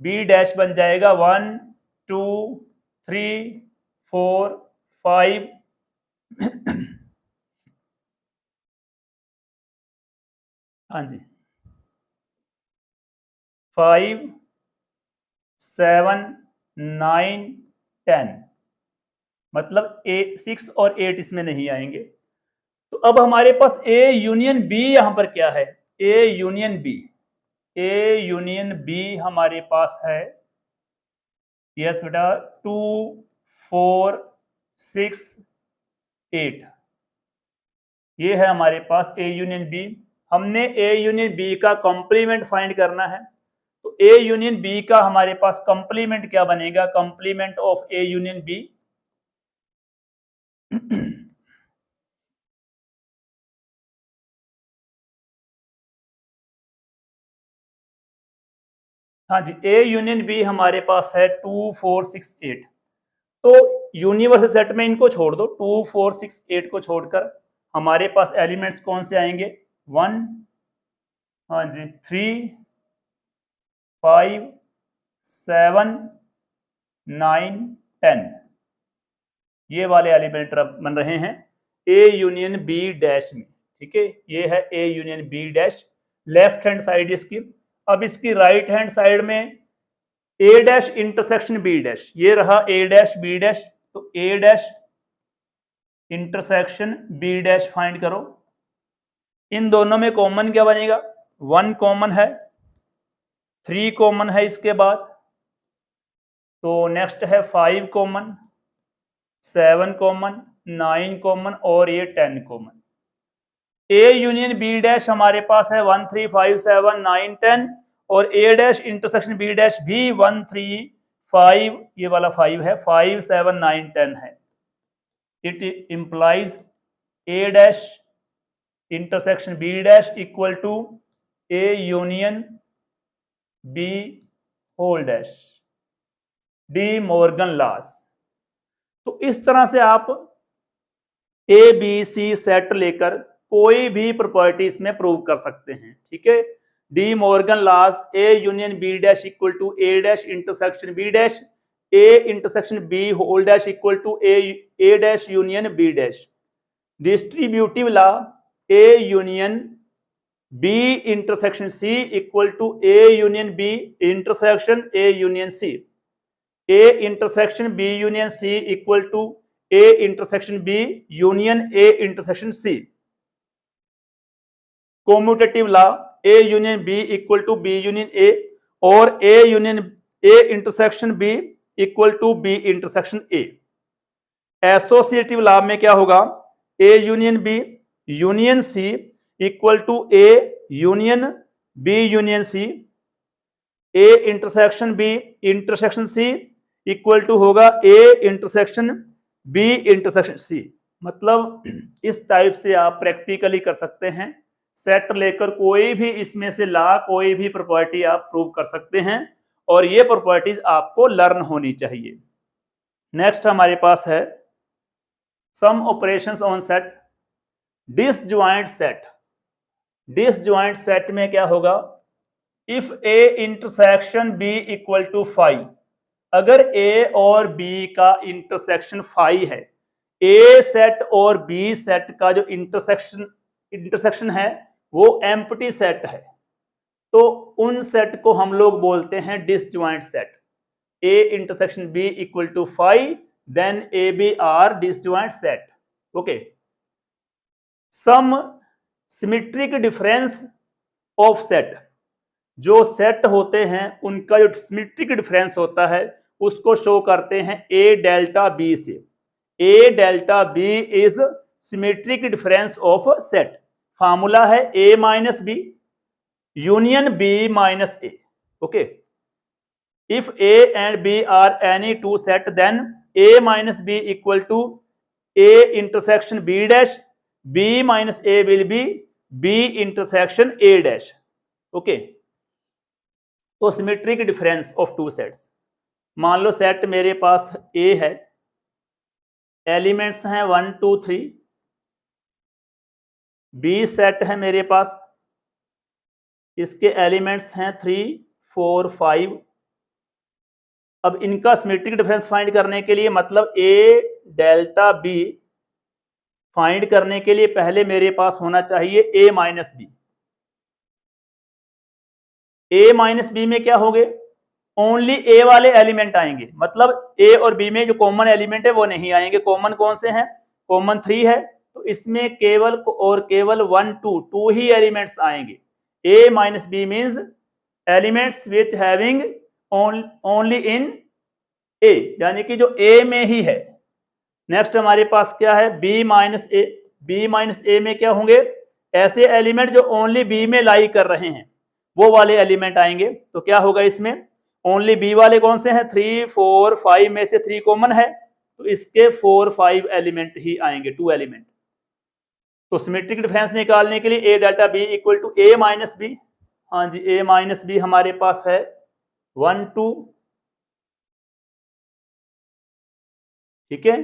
बी डैश बन जाएगा 1 2 3 4 5 हाँ जी 5 7 9 10, मतलब 6 और 8 इसमें नहीं आएंगे। तो अब हमारे पास ए यूनियन बी यहां पर क्या है, A union B, A union B हमारे पास है, यस बेटा 2 4 6 8, ये है हमारे पास ए यूनियन बी। हमने ए यूनियन बी का कंप्लीमेंट फाइंड करना है, तो ए यूनियन बी का हमारे पास कंप्लीमेंट क्या बनेगा, complement of A union B हाँ जी ए यूनियन बी हमारे पास है 2 4 6 8। तो यूनिवर्सल सेट में इनको छोड़ दो, 2 4 6 8 को छोड़कर हमारे पास एलिमेंट्स कौन से आएंगे, 1 हाँ जी 3 5 7 9 10, ये वाले एलिमेंट बन रहे हैं ए यूनियन बी डैश में। ठीक है, ये है A union B dash, left hand side इसकी। अब इसकी राइट हैंड साइड में A dash intersection B dash, ये रहा ए डैश बी डैश, तो A dash intersection B dash find करो। इन दोनों में कॉमन क्या बनेगा, 1 कॉमन है, 3 कॉमन है, इसके बाद तो नेक्स्ट है 5 कॉमन, 7 कॉमन, 9 कॉमन और ये 10 common. A union B dash हमारे पास है 1 3 5 7 9 10 और ए डैश इंटरसेक्शन बी डैश भी 1 3 5, ये वाला 5 है, 5 7 9 10 है। It implies A dash intersection B dash equal to A union B whole dash, De Morgan laws. तो इस तरह से आप ए बी सी सेट लेकर कोई भी प्रॉपर्टी इसमें प्रूव कर सकते हैं। ठीक है, De Morgan laws A union B dash equal to A dash intersection B dash, A intersection B whole dash equal to A dash union B dash. Distributive law A union B intersection C equal to A union B intersection A union C, A intersection B union C equal to A intersection B union A intersection C. Commutative law A union B equal to B union ए और A union A intersection B equal to B intersection A. Associative law में क्या होगा, A union B union C equal to A union B union C, A intersection B intersection C equal to होगा A intersection B intersection C. मतलब इस type से आप practically कर सकते हैं, सेट लेकर कोई भी इसमें से लॉ, कोई भी प्रॉपर्टी आप प्रूव कर सकते हैं और ये प्रॉपर्टीज आपको लर्न होनी चाहिए। नेक्स्ट हमारे पास है some operations on set, disjoint set. Disjoint set में क्या होगा, if A intersection B equal to 5, अगर ए और बी का इंटरसेक्शन 5 है, ए सेट और बी सेट का जो इंटरसेक्शन है वो एम्प्टी सेट है, तो उन सेट को हम लोग बोलते हैं disjoint set. A intersection B equal to 5 then A B are disjoint set. Okay, some symmetric difference of set, जो सेट होते हैं उनका जो सिमेट्रिक डिफरेंस होता है उसको शो करते हैं ए डेल्टा बी से। A delta B is symmetric difference of set. Formula है A minus B union B minus A. Okay, if A and B are any two set then A minus B equal to A intersection B dash, B minus A will be B intersection A dash. Okay, तो symmetric difference of two sets, मान लो set मेरे पास ए है elements हैं 1 2 3, B set है मेरे पास, इसके elements हैं 3 4 5। अब इनका सिमेट्रिक डिफरेंस फाइंड करने के लिए, मतलब ए डेल्टा बी फाइंड करने के लिए पहले मेरे पास होना चाहिए ए माइनस बी। ए माइनस बी में क्या हो गए, ओनली ए वाले एलिमेंट आएंगे, मतलब ए और बी में जो कॉमन एलिमेंट है वो नहीं आएंगे। कॉमन कौन से हैं, कॉमन 3 है, तो इसमें केवल और केवल 1 2 ही एलिमेंट्स आएंगे। A minus B means elements which having only in A, यानी कि जो ए में ही है। नेक्स्ट हमारे पास क्या है, बी माइनस ए। बी माइनस ए में क्या होंगे, ऐसे एलिमेंट जो ओनली बी में लाई कर रहे हैं वो वाले एलिमेंट आएंगे। तो क्या होगा इसमें, ओनली बी वाले कौन से हैं, 3 4 5 में से 3 कॉमन है, तो इसके 4 5 एलिमेंट ही आएंगे, 2 एलिमेंट। तो सिमेट्रिक डिफरेंस निकालने के लिए A delta B equal to A minus B. हाँ जी, ए माइनस बी हमारे पास है 1 2, ठीक है,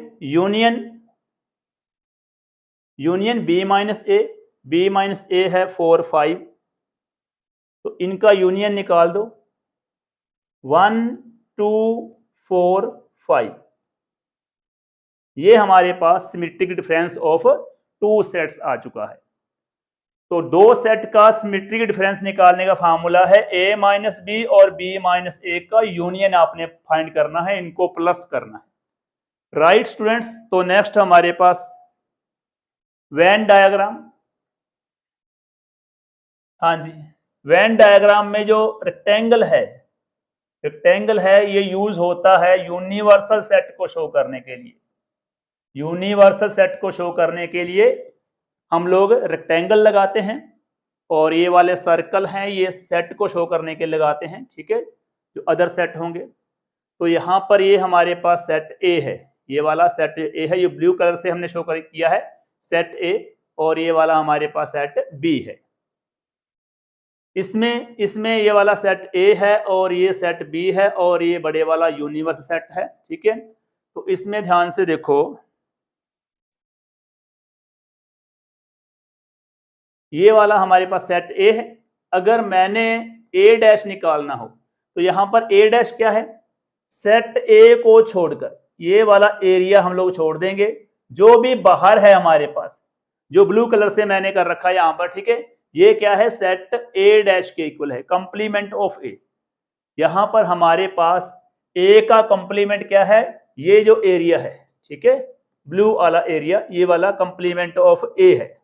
यूनियन बी माइनस ए। बी माइनस ए है 4 5, तो इनका यूनियन निकाल दो 1 2 4 5। ये हमारे पास सिमेट्रिक डिफरेंस ऑफ 2 सेट्स आ चुका है। तो 2 सेट का सिमेट्रिक डिफरेंस निकालने का फार्मूला है ए माइनस बी और बी माइनस ए का यूनियन आपने फाइंड करना है, इनको प्लस करना है। राइट स्टूडेंट्स, तो नेक्स्ट हमारे पास वेन डायग्राम। हाँ जी, वेन डायग्राम में जो रेक्टेंगल है ये यूज होता है यूनिवर्सल सेट को शो करने के लिए। यूनिवर्सल सेट को शो करने के लिए हम लोग रेक्टेंगल लगाते हैं, और ये वाले सर्कल हैं ये सेट को शो करने के लगाते हैं, ठीक है, जो अदर सेट होंगे। तो यहाँ पर ये हमारे पास सेट ए है, ये वाला सेट ए है, ये ब्लू कलर से हमने शो किया है सेट ए, और ये वाला हमारे पास सेट बी है। इसमें ये वाला सेट ए है और ये सेट बी है, और ये बड़े वाला यूनिवर्सल सेट है, ठीक है। तो इसमें ध्यान से देखो, ये वाला हमारे पास सेट ए है। अगर मैंने ए डैश निकालना हो तो यहां पर ए डैश क्या है, सेट ए को छोड़कर ये वाला एरिया हम लोग छोड़ देंगे, जो भी बाहर है हमारे पास, जो ब्लू कलर से मैंने कर रखा है यहां पर, ठीक है, ये क्या है, सेट ए डैश के इक्वल है, कंप्लीमेंट ऑफ ए। यहां पर हमारे पास ए का कंप्लीमेंट क्या है, ये जो एरिया है, ठीक है, ब्लू वाला एरिया, ये वाला कंप्लीमेंट ऑफ ए है।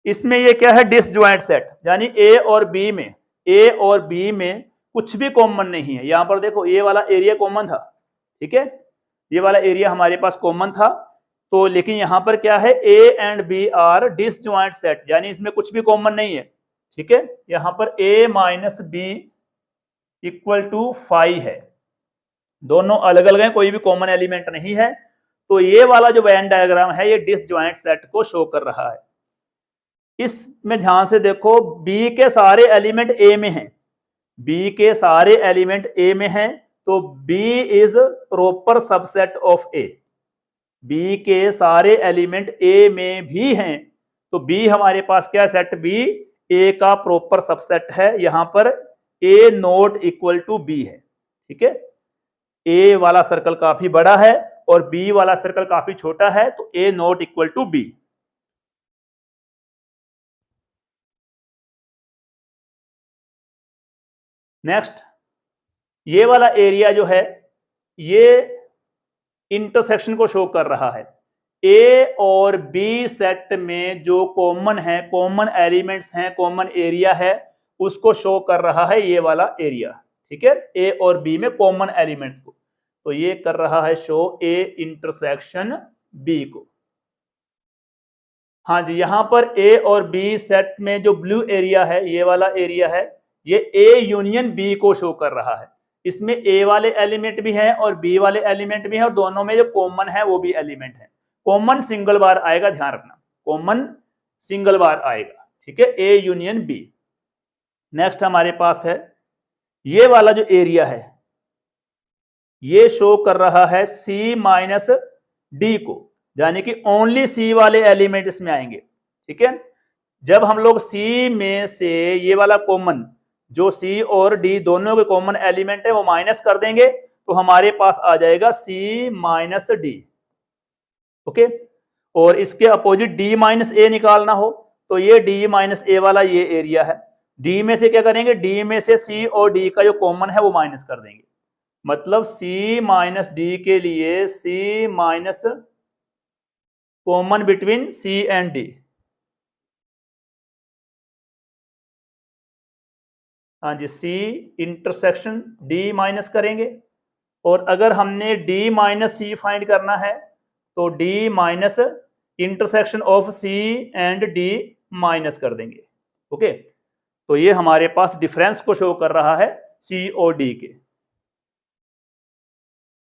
इसमें ये क्या है, डिसजॉइंट सेट, यानी ए और बी में कुछ भी कॉमन नहीं है। यहां पर देखो ये वाला एरिया कॉमन था, ठीक है, ये वाला एरिया हमारे पास कॉमन था, तो लेकिन यहां पर क्या है, A and B are disjoint set, यानी इसमें कुछ भी कॉमन नहीं है, ठीक है। यहां पर ए माइनस बी इक्वल टू 5 है, दोनों अलग अलग हैं, कोई भी कॉमन एलिमेंट नहीं है। तो ये वाला जो वेन डायग्राम है ये डिसजॉइंट सेट को शो कर रहा है। इसमें ध्यान से देखो, बी के सारे एलिमेंट ए में हैं, बी के सारे एलिमेंट ए में हैं, तो B is proper subset of A. B के सारे एलिमेंट ए में भी हैं, तो बी हमारे पास क्या, सेट बी ए का प्रॉपर सबसेट है। यहां पर ए नॉट इक्वल टू बी है, ठीक है, ए वाला सर्कल काफी बड़ा है और बी वाला सर्कल काफी छोटा है, तो A not equal to B. Next, ये वाला एरिया जो है ये इंटरसेक्शन को शो कर रहा है। ए और बी सेट में जो कॉमन है, कॉमन एलिमेंट्स हैं, कॉमन एरिया है, उसको शो कर रहा है ये वाला एरिया, ठीक है, ए और बी में कॉमन एलिमेंट्स को। तो ये कर रहा है शो ए इंटरसेक्शन बी को। हाँ जी, यहां पर ए और बी सेट में जो ब्लू एरिया है, ये वाला एरिया है, ये ए यूनियन बी को शो कर रहा है। इसमें ए वाले एलिमेंट भी हैं और बी वाले एलिमेंट भी हैं, और दोनों में जो कॉमन है वो भी एलिमेंट है। कॉमन सिंगल बार आएगा, ध्यान रखना, कॉमन सिंगल बार आएगा, ठीक है, ए यूनियन बी। नेक्स्ट हमारे पास है ये वाला जो एरिया है, ये शो कर रहा है सी माइनस डी को, यानी कि ओनली सी वाले एलिमेंट इसमें आएंगे। ठीक है, जब हम लोग सी में से ये वाला कॉमन, जो सी और डी दोनों के कॉमन एलिमेंट है वो माइनस कर देंगे तो हमारे पास आ जाएगा सी माइनस डी। ओके, और इसके अपोजिट डी माइनस ए निकालना हो तो ये डी माइनस ए वाला ये एरिया है, डी में से क्या करेंगे, डी में से सी और डी का जो कॉमन है वो माइनस कर देंगे। मतलब सी माइनस डी के लिए C minus common between C and D, हाँ जी, सी इंटरसेक्शन डी माइनस करेंगे। और अगर हमने डी माइनस सी फाइंड करना है तो D minus intersection of C and D minus कर देंगे। ओके, तो ये हमारे पास डिफरेंस को शो कर रहा है सी और डी के।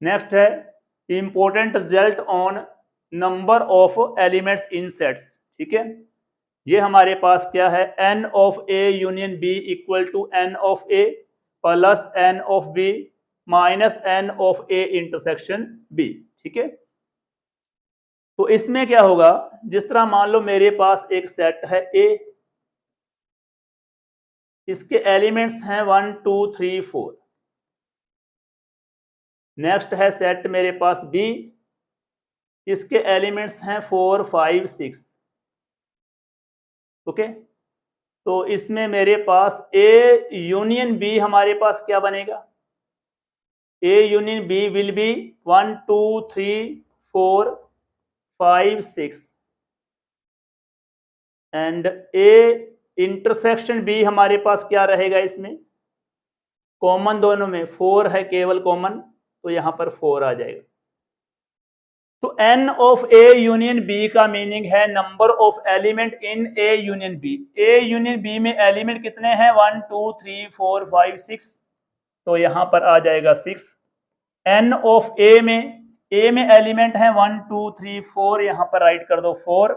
नेक्स्ट है important result on number of elements in sets. ठीक है, ये हमारे पास क्या है, n of A union B equal to n of A plus n of B minus n of A intersection B. ठीक है, तो इसमें क्या होगा, जिस तरह मान लो मेरे पास एक सेट है ए, इसके एलिमेंट्स हैं 1 2 3 4। नेक्स्ट है सेट मेरे पास बी, इसके एलिमेंट्स हैं 4 5 6। ओके, तो इसमें मेरे पास ए यूनियन बी हमारे पास क्या बनेगा, A union B will be 1 2 3 4 5 6 and A intersection B हमारे पास क्या रहेगा, इसमें कॉमन दोनों में 4 है केवल कॉमन, तो यहां पर 4 आ जाएगा। तो n of A union B का मीनिंग है number of element in A union B. A union B में एलिमेंट कितने हैं, 1 2 3 4 5 6, तो यहां पर आ जाएगा 6। एन ऑफ ए में एलिमेंट है 1 2 3 4, यहां पर राइट कर दो 4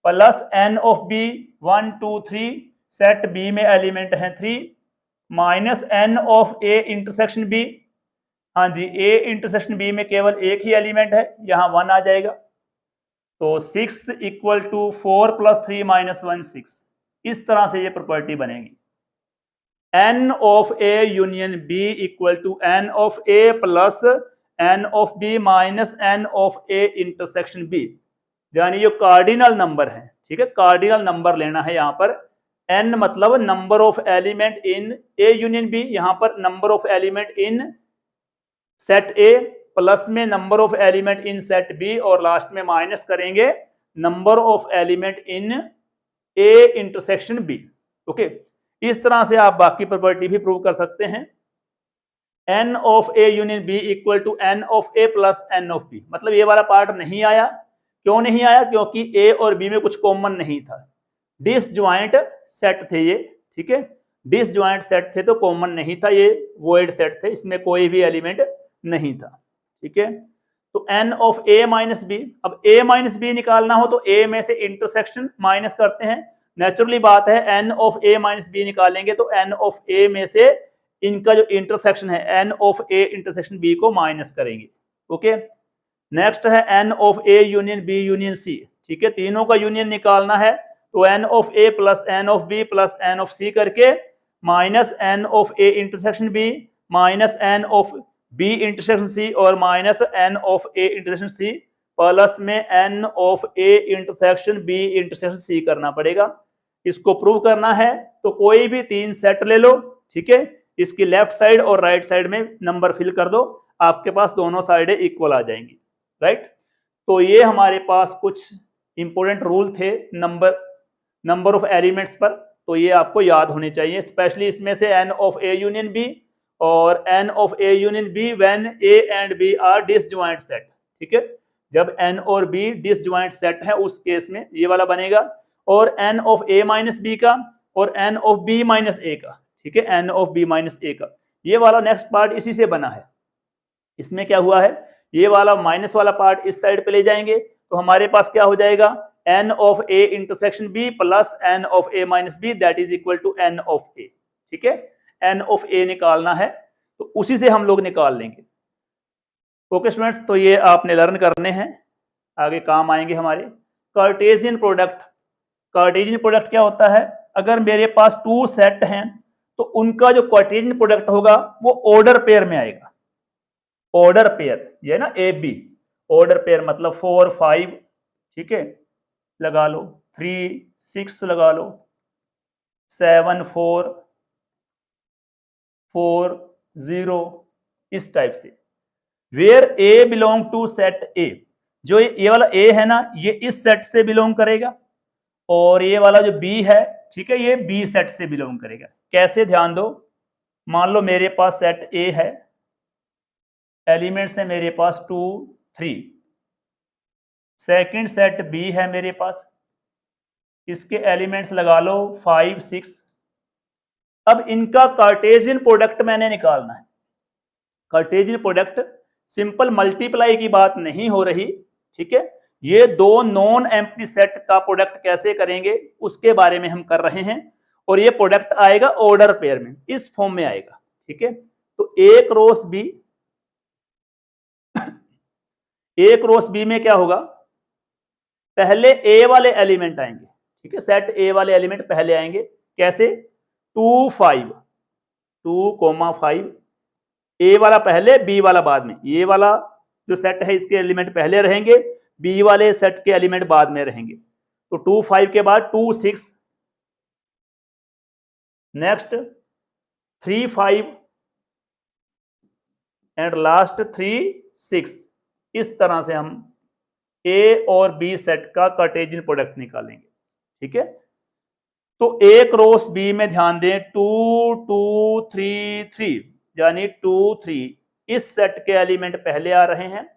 plus n of B 1 2 3, set B में एलिमेंट है 3 minus n of A intersection B, हाँ जी, ए इंटरसेक्शन बी में केवल एक ही एलिमेंट है, यहां 1 आ जाएगा। तो 6 इक्वल टू 4 प्लस 3 माइनस 1 6। इस तरह से ये प्रॉपर्टी बनेगी, n of A union B equal to n of A plus n of B minus n of A intersection B, यानी ये कार्डिनल नंबर है। ठीक है, कार्डिनल नंबर लेना है यहाँ पर। एन मतलब number of element in A union B, यहाँ पर number of element in set A plus में number of element in set B, और लास्ट में माइनस करेंगे number of element in A intersection B. Okay, इस तरह से आप बाकी प्रॉपर्टी भी प्रूव कर सकते हैं। N of A union B equal to n of A plus n of B, मतलब ये वाला पार्ट नहीं आया। क्यों नहीं आया, क्योंकि ए और बी में कुछ कॉमन नहीं था, डिसजॉइंट सेट थे ये। ठीक है, डिसजॉइंट सेट थे तो कॉमन नहीं था, ये वॉइड सेट थे, इसमें कोई भी एलिमेंट नहीं था। ठीक है, तो n of A minus B, अब ए माइनस बी निकालना हो तो ए में से इंटरसेक्शन माइनस करते हैं, नेचुरली बात है। N of A minus B निकालेंगे तो एन ऑफ ए में से इनका जो इंटरसेक्शन है n of A intersection B को माइनस करेंगे। ओके, नेक्स्ट है n of A union B union C. ठीक है, तीनों का यूनियन निकालना है तो n of A plus n of B plus n of C करके minus n of A intersection B minus n of B intersection C और minus n of A intersection C plus में n of A intersection B intersection सी करना पड़ेगा। इसको prove करना है तो कोई भी 3 सेट ले लो। ठीक है, इसकी लेफ्ट साइड और राइट साइड में नंबर फिल कर दो, आपके पास दोनों साइडें इक्वल आ जाएंगी। राइट, तो ये हमारे पास कुछ इंपॉर्टेंट रूल थे नंबर ऑफ एलिमेंट्स पर, तो ये आपको याद होने चाहिए। स्पेशली इसमें से n of A union B और n of A union B when A and B are disjoint set. ठीक है, जब एन और बी डिसजॉइंट सेट है उस केस में ये वाला बनेगा, और n of A minus B का और n of B minus A का। ठीक है, n of B minus A का ये वाला नेक्स्ट पार्ट इसी से बना है। इसमें क्या हुआ है, ये वाला माइनस वाला पार्ट इस साइड पे ले जाएंगे तो हमारे पास क्या हो जाएगा, n of A intersection B plus n of A minus B that is equal to n of A. ठीक है, एन ऑफ ए निकालना है तो उसी से हम लोग निकाल लेंगे। ओके स्टूडेंट्स, तो ये आपने लर्न करने हैं। आगे काम आएंगे हमारे। कार्टेशियन प्रोडक्ट, कार्टेशियन प्रोडक्ट क्या होता है, अगर मेरे पास टू सेट हैं तो उनका जो कार्टेशियन प्रोडक्ट होगा वो ऑर्डर पेयर में आएगा। ऑर्डर पेयर, ये ना ए बी, ऑर्डर पेयर मतलब 4 5, ठीक है, लगा लो, 3 6 लगा लो, 7 4 4 0, इस टाइप से। Where A belong to set A, जो ये वाला ए है ना, ये इस सेट से बिलोंग करेगा, और ये वाला जो बी है, ठीक है, ये बी सेट से बिलोंग करेगा। कैसे, ध्यान दो, मान लो मेरे पास सेट ए है, एलिमेंट्स है मेरे पास 2 3, सेकंड सेट बी है मेरे पास, इसके एलिमेंट्स लगा लो 5 6। अब इनका कार्टेशियन प्रोडक्ट मैंने निकालना है। कार्टेशियन प्रोडक्ट सिंपल मल्टीप्लाई की बात नहीं हो रही, ठीक है, ये दो नॉन एम्प्टी सेट का प्रोडक्ट कैसे करेंगे उसके बारे में हम कर रहे हैं, और ये प्रोडक्ट आएगा ऑर्डर पेयर में, इस फॉर्म में आएगा, ठीक है। तो A cross B, A cross B में क्या होगा, पहले ए वाले एलिमेंट आएंगे, ठीक है, सेट ए वाले एलिमेंट पहले आएंगे। कैसे, 2 5, 2,5, ए वाला पहले बी वाला बाद में, ये वाला जो सेट है इसके एलिमेंट पहले रहेंगे, बी वाले सेट के एलिमेंट बाद में रहेंगे। तो 2 5 के बाद 2 6, नेक्स्ट 3 5 एंड लास्ट 3 6। इस तरह से हम ए और बी सेट का कार्टेशियन प्रोडक्ट निकालेंगे, ठीक है। तो ए क्रॉस बी में ध्यान दें, 2 2 3 3, यानी 2 3, इस सेट के एलिमेंट पहले आ रहे हैं,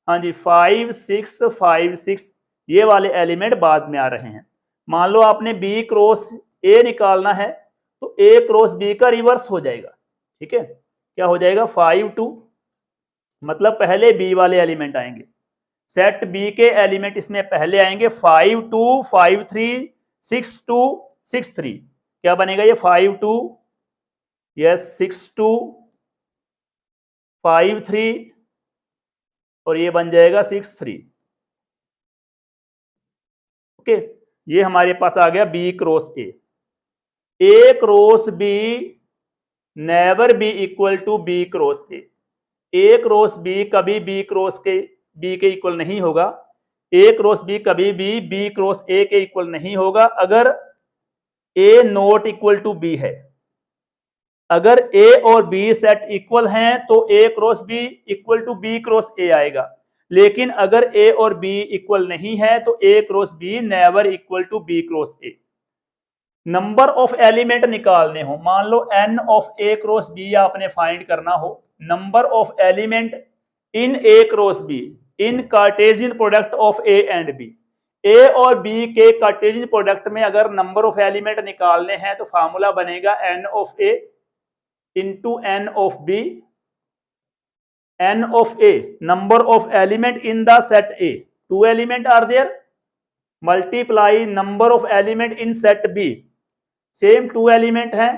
हाँ जी, 5 6 5 6, ये वाले एलिमेंट बाद में आ रहे हैं। मान लो आपने बी क्रॉस ए निकालना है, तो ए क्रॉस बी का रिवर्स हो जाएगा, ठीक है, क्या हो जाएगा, 5 2, मतलब पहले बी वाले एलिमेंट आएंगे, सेट बी के एलिमेंट इसमें पहले आएंगे, 5 2 5 3 6 2 6 3, क्या बनेगा ये, 5 2, यस 6 2 5 3, और ये बन जाएगा 6 3। ओके, ये हमारे पास आ गया B cross A. A cross B never be equal to B cross A. A cross B कभी बी क्रॉस के बी के इक्वल नहीं होगा। ए क्रॉस बी कभी भी बी क्रॉस ए के इक्वल नहीं होगा अगर A not equal to B है। अगर ए और बी सेट इक्वल हैं तो A cross B equal to B cross A आएगा, लेकिन अगर ए और बी इक्वल नहीं है तो A cross B never equal to B cross A. Number of element निकालने हो, मान लो n of A cross B आपने फाइंड करना हो, number of element in A cross B in Cartesian product of A and B. A और B के Cartesian product में अगर नंबर ऑफ एलिमेंट निकालने हैं तो फार्मूला बनेगा n of A into n of B. n of a, number of element in the set A, 2 element are there, multiply number of element in set B, same 2 element हैं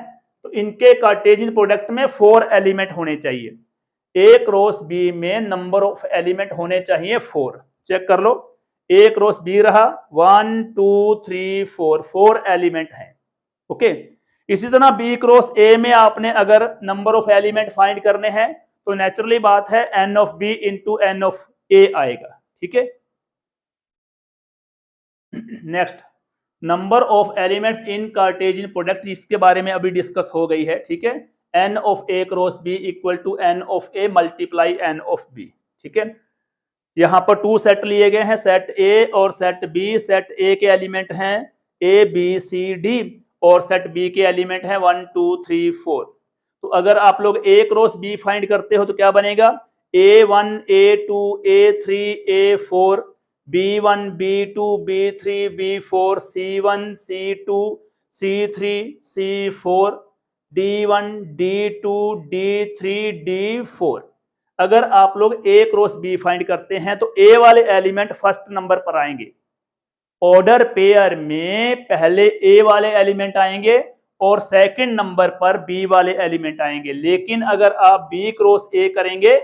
तो इनके Cartesian product में 4 element होने चाहिए। ए cross B में number of element होने चाहिए 4। Check कर लो, ए क्रॉस बी रहा 1 2 3 4, 4 एलिमेंट हैं। ओके, इसी तरह बी क्रॉस ए में आपने अगर नंबर ऑफ एलिमेंट फाइंड करने हैं तो नेचुरली बात है n of B into n of A आएगा, ठीक है। Next, number of elements in Cartesian product, इसके बारे में अभी डिस्कस हो गई है, ठीक है। N of A cross B equal to n of A multiply n of B, ठीक है। यहाँ पर 2 सेट लिए गए हैं, सेट ए और सेट बी। सेट ए के एलिमेंट हैं ए बी सी डी और सेट बी के एलिमेंट हैं 1 2 3 4। तो अगर आप लोग ए क्रॉस बी फाइंड करते हो तो क्या बनेगा, A1 A2 A3 A4 B1 B2 B3 B4 C1 C2 C3 C4 D1 D2 D3 D4। अगर आप लोग A क्रॉस B फाइंड करते हैं तो A वाले एलिमेंट फर्स्ट नंबर पर आएंगे, ऑर्डर पेयर में पहले A वाले एलिमेंट आएंगे और सेकंड नंबर पर बी वाले एलिमेंट आएंगे। लेकिन अगर आप बी क्रॉस ए करेंगे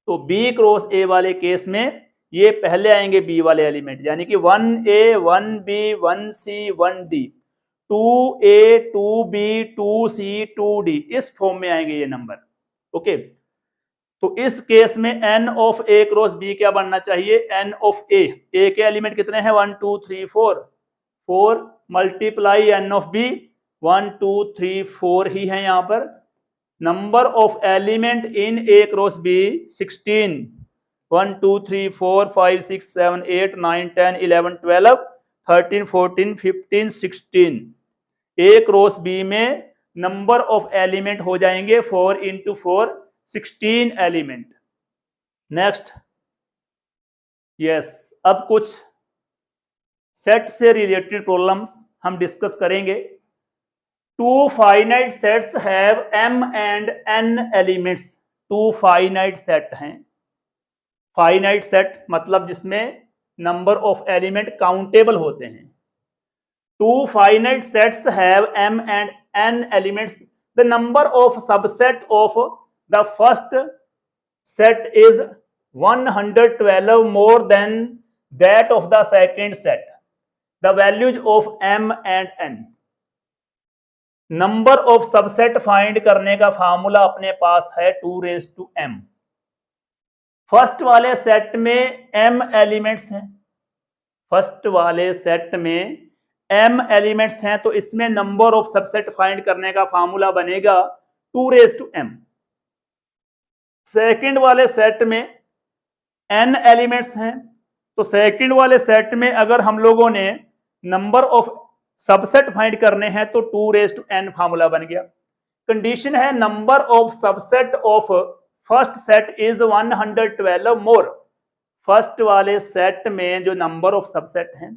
तो बी क्रॉस ए वाले केस में ये पहले आएंगे बी वाले एलिमेंट, यानी कि 1A 1B 1C 1D 2A 2B 2C 2D इस फॉर्म में आएंगे ये नंबर। ओके, तो इस केस में n of A cross B क्या बनना चाहिए, n ऑफ A के एलिमेंट कितने हैं 1 2 3 4 मल्टीप्लाई n ऑफ B 1 2 3 4 ही है यहां पर। Number of element in A cross B 16 1 2 3 4 5 6 7 8 9 10 11 12 13 14 15 16 A cross B में नंबर ऑफ एलिमेंट हो जाएंगे 4 इंटू 4 16 एलिमेंट। नेक्स्ट, यस, अब कुछ सेट से रिलेटेड प्रॉब्लम्स हम डिस्कस करेंगे। Two finite sets have m and n elements. Two finite set हैं, finite set मतलब जिसमें नंबर ऑफ एलिमेंट काउंटेबल होते हैं। Two finite sets have m and n elements, the number of subset of the first set is 112 more than that of the second set. The values of m and n. Number of subset find करने का formula अपने पास है 2m। First वाले set में m elements हैं, first वाले set में m एलिमेंट्स हैं, तो इसमें नंबर ऑफ सबसेट फाइंड करने का फार्मूला बनेगा 2m। सेकंड वाले सेट में n एलिमेंट्स हैं, तो सेकंड वाले सेट में अगर हम लोगों ने नंबर ऑफ सबसेट फाइंड करने हैं तो 2n फार्मूला बन गया। कंडीशन है number of subset of first set is 112 more. First वाले सेट में जो नंबर ऑफ सबसेट हैं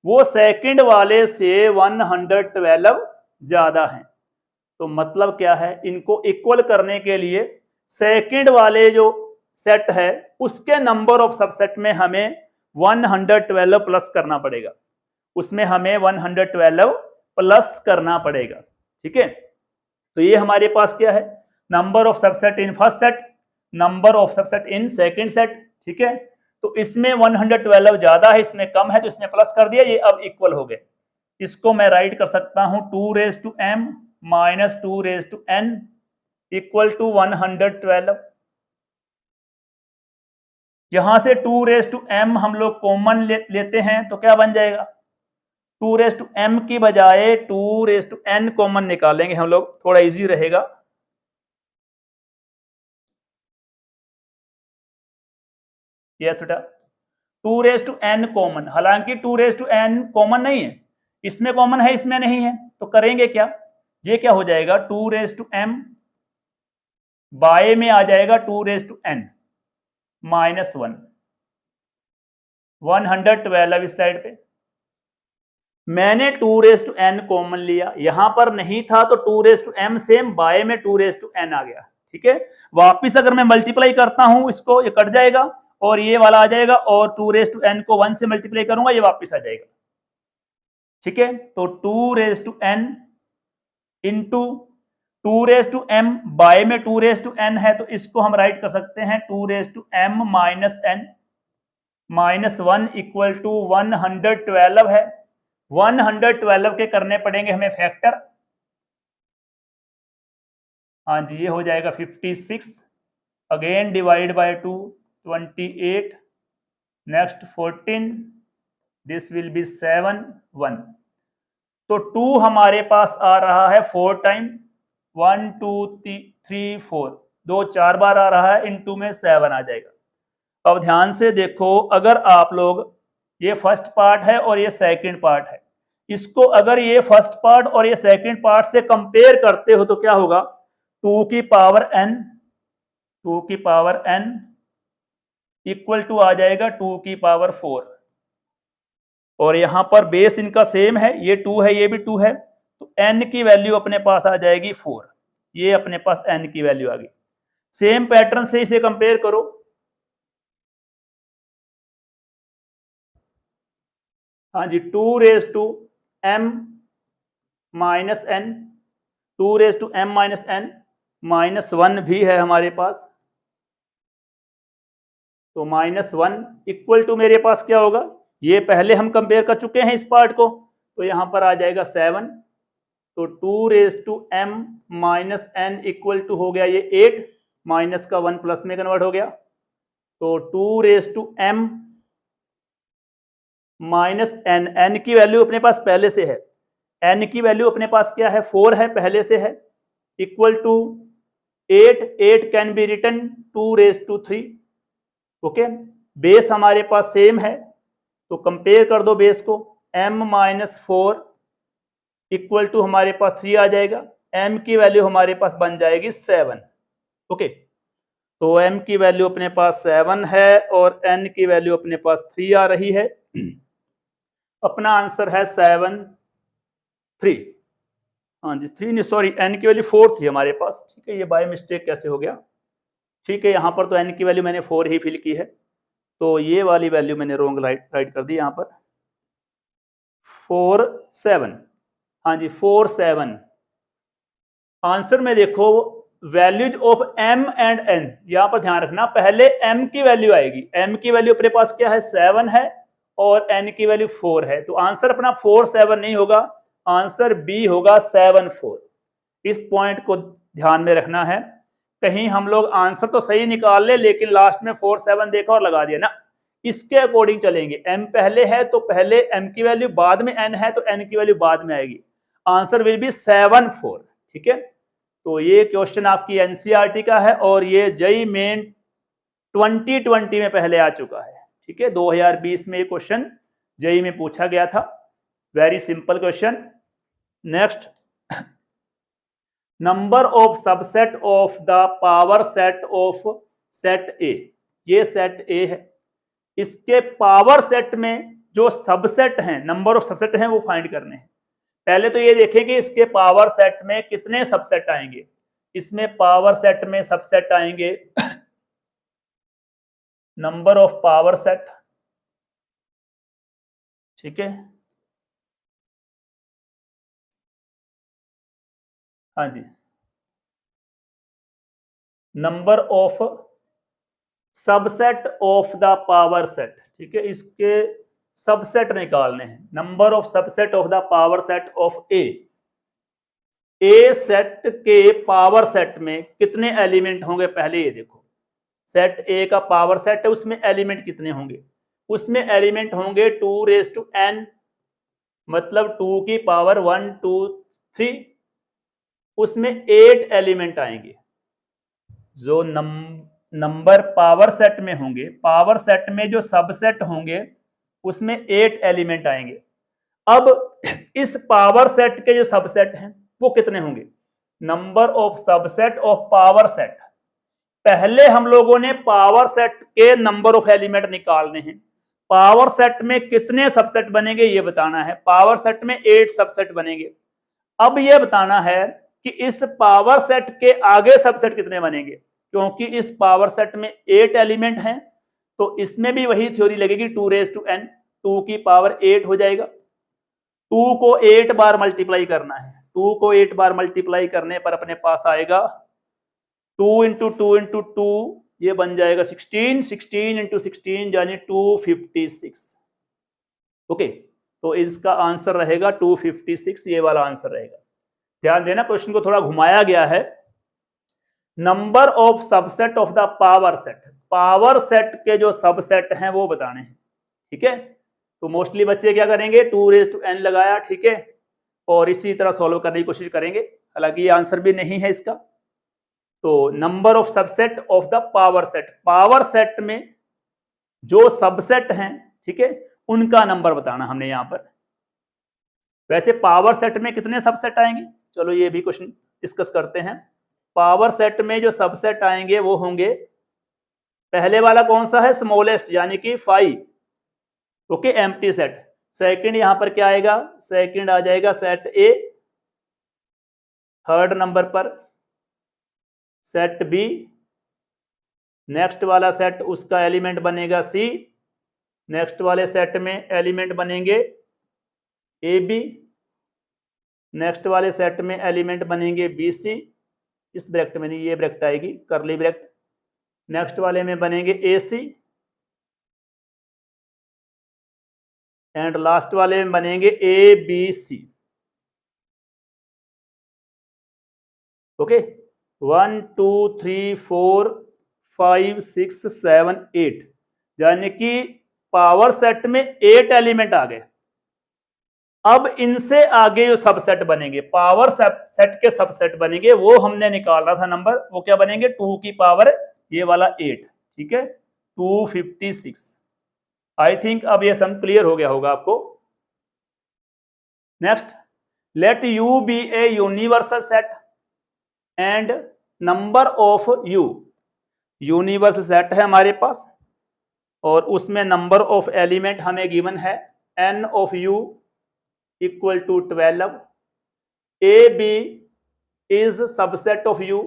वो सेकंड वाले से 112 ज्यादा हैं। तो मतलब क्या है, इनको इक्वल करने के लिए सेकंड वाले जो सेट है उसके नंबर ऑफ सबसेट में हमें 112 प्लस करना पड़ेगा, उसमें हमें 112 प्लस करना पड़ेगा। ठीक है, तो ये हमारे पास क्या है, number of subset in first set, number of subset in second set. ठीक है, तो इसमें 112 ज्यादा है, इसमें कम है, तो इसमें प्लस कर दिया, ये अब इक्वल हो गए। इसको मैं राइट कर सकता हूं 2m minus 2n equal to 112। यहां से 2m हम लोग कॉमन लेते हैं तो क्या बन जाएगा, 2m की बजाय 2n कॉमन निकालेंगे हम लोग, थोड़ा इजी रहेगा। यस बेटा, 2n कॉमन, हालांकि 2n कॉमन नहीं है, इसमें कॉमन है इसमें नहीं है, तो करेंगे क्या, ये क्या हो जाएगा 2m बाय में आ जाएगा 2n माइनस 1, 112 इस साइड पे। मैंने 2n कॉमन लिया, यहां पर नहीं था तो 2m सेम बाय में 2n आ गया। ठीक है, वापिस अगर मैं मल्टीप्लाई करता हूं इसको, ये कट जाएगा और ये वाला आ जाएगा, और 2n को 1 से मल्टीप्लाई करूंगा ये वापिस आ जाएगा। ठीक है, तो 2n इंटू 2m बाय में 2n है, तो इसको हम राइट कर सकते हैं 2m minus n minus 1 equal to 112 है। 112 के करने पड़ेंगे हमें फैक्टर, हाँ जी, ये हो जाएगा 56, again divide by 2 28, next 14, this will be 7 1। तो 2 हमारे पास आ रहा है 4 टाइम, 1 2 3 4, 2 4 बार आ रहा है, इन 2 में 7 आ जाएगा। अब ध्यान से देखो, अगर आप लोग, ये फर्स्ट पार्ट है और ये सेकंड पार्ट है, इसको अगर ये फर्स्ट पार्ट और ये सेकंड पार्ट से कंपेयर करते हो तो क्या होगा, 2 की पावर n, 2 की पावर n इक्वल टू आ जाएगा 2 की पावर 4, और यहां पर बेस इनका सेम है, ये 2 है ये भी 2 है, तो n की वैल्यू अपने पास आ जाएगी 4, ये अपने पास n की वैल्यू आ गई। सेम पैटर्न से इसे कंपेयर करो, हाँ जी, 2m minus n, 2m minus n minus 1 भी है हमारे पास, तो -1 इक्वल टू मेरे पास क्या होगा, ये पहले हम कंपेयर कर चुके हैं इस पार्ट को, तो यहां पर आ जाएगा 7, तो 2m - n इक्वल टू हो गया ये 8, माइनस का 1 प्लस में कन्वर्ट हो गया, तो 2m -n, n की वैल्यू अपने पास पहले से है, n की वैल्यू अपने पास क्या है, 4 है, पहले से है, equal to 8 can be written 2�3। Okay, base हमारे पास सेम है, तो कंपेयर कर दो बेस को, m - 4 इक्वल टू हमारे पास 3 आ जाएगा, m की वैल्यू हमारे पास बन जाएगी 7। ओके, तो m की वैल्यू अपने पास 7 है और n की वैल्यू अपने पास 3 आ रही है। अपना आंसर है 7 3, हाँ जी 3 नहीं, सॉरी n की वैल्यू 4 थी हमारे पास, ठीक है, ये बाय मिस्टेक कैसे हो गया, ठीक है, यहाँ पर तो n की वैल्यू मैंने 4 ही फिल की है, तो ये वाली वैल्यू मैंने रॉन्ग राइट कर दी यहाँ पर, 4 7, हाँ जी 4 7। आंसर में देखो values of m and n, यहां पर ध्यान रखना, पहले m की वैल्यू आएगी, m की वैल्यू अपने पास क्या है 7 है और n की वैल्यू 4 है, तो आंसर अपना 4 7 नहीं होगा, आंसर बी होगा 7 4। इस पॉइंट को ध्यान में रखना है, कहीं हम लोग आंसर तो सही निकाल ले लेकिन लास्ट में 4 7 देखा और लगा दिया ना, इसके अकॉर्डिंग चलेंगे, m पहले है तो पहले m की वैल्यू, बाद में n है तो n की वैल्यू बाद में आएगी, आंसर विल बी 7 4। ठीक है, तो ये क्वेश्चन आपकी एनसीईआरटी का है और ये जेईई मेन 2020 में पहले आ चुका है। ठीक है, 2020 में ये क्वेश्चन जेईई में पूछा गया था, very simple question. Next, number of subset of the power set of set ए, ये सेट ए है, इसके पावर सेट में जो सबसेट हैं, नंबर ऑफ सबसेट हैं वो फाइंड करने हैं। पहले तो ये देखें कि इसके पावर सेट में कितने सबसेट आएंगे, इसमें पावर सेट में सबसेट आएंगे नंबर ऑफ पावर सेट, ठीक है, हाँ जी, number of subset of the power set, ठीक है, इसके सबसेट निकालने हैं, number of subset of the power set of A set के पावर सेट में कितने एलिमेंट होंगे, पहले ये देखो, सेट ए का पावर सेट है, उसमें एलिमेंट कितने होंगे, उसमें एलिमेंट होंगे 2n, मतलब 2 की पावर 1 2 3, उसमें 8 एलिमेंट आएंगे, जो नंबर पावर सेट में होंगे, पावर सेट में जो सबसेट होंगे उसमें 8 एलिमेंट आएंगे। अब इस पावर सेट के जो सबसेट हैं वो कितने होंगे, number of subset of power set, पहले हम लोगों ने पावर सेट के नंबर ऑफ एलिमेंट निकालने हैं, पावर सेट में कितने सबसेट बनेंगे ये बताना है, पावर सेट में 8 सबसेट बनेंगे। अब ये बताना है कि इस पावर सेट के आगे सबसेट कितने बनेंगे, क्योंकि इस पावर सेट में 8 एलिमेंट हैं, तो इसमें भी वही थ्योरी लगेगी, 2n, 2 की पावर 8 हो जाएगा, 2 को 8 बार मल्टीप्लाई करना है, 2 को 8 बार मल्टीप्लाई करने पर अपने पास आएगा 2 इंटू 2 इंटू 2, ये बन जाएगा 16, 16 इंटू 16 यानी 256। ओके, तो इसका आंसर रहेगा 256, ये वाला आंसर रहेगा। ध्यान देना, क्वेश्चन को थोड़ा घुमाया गया है, number of subset of the power set, power set के जो सबसेट हैं वो बताने हैं। ठीक है, तो मोस्टली बच्चे क्या करेंगे, 2n लगाया, ठीक है, और इसी तरह सॉल्व करने की कोशिश करेंगे, हालांकि ये आंसर भी नहीं है इसका। तो number of subset of the power set, power set में जो सबसेट हैं, ठीक है, उनका नंबर बताना हमने यहां पर। वैसे पावर सेट में कितने सबसेट आएंगे, चलो ये भी क्वेश्चन डिस्कस करते हैं। पावर सेट में जो सबसेट आएंगे वो होंगे, पहले वाला कौन सा है, स्मॉलेस्ट यानी कि 5, ओके, एम्प्टी सेट। सेकंड यहां पर क्या आएगा, सेकंड आ जाएगा सेट ए, थर्ड नंबर पर सेट बी, नेक्स्ट वाला सेट उसका एलिमेंट बनेगा सी, नेक्स्ट वाले सेट में एलिमेंट बनेंगे ए बी, नेक्स्ट वाले सेट में एलिमेंट बनेंगे बी सी, इस ब्रैकेट में नहीं, ये ब्रैकेट आएगी करली ब्रैकेट, नेक्स्ट वाले में बनेंगे ए सी, एंड लास्ट वाले में बनेंगे ए बी सी। ओके, 1 2 3 4 5 6 7 8, यानी कि पावर सेट में 8 एलिमेंट आ गए। अब इनसे आगे जो सबसेट बनेंगे, पावर सेट के सबसेट बनेंगे, वो हमने निकाला था नंबर, वो क्या बनेंगे 2 की पावर ये वाला 8, ठीक है, 256। आई थिंक अब ये सम क्लियर हो गया होगा आपको। Next, let U be a universal set and number of U. Universal set है हमारे पास और उसमें नंबर ऑफ एलिमेंट हमें गिवन है n ऑफ u equal to 12। A B is subset of u,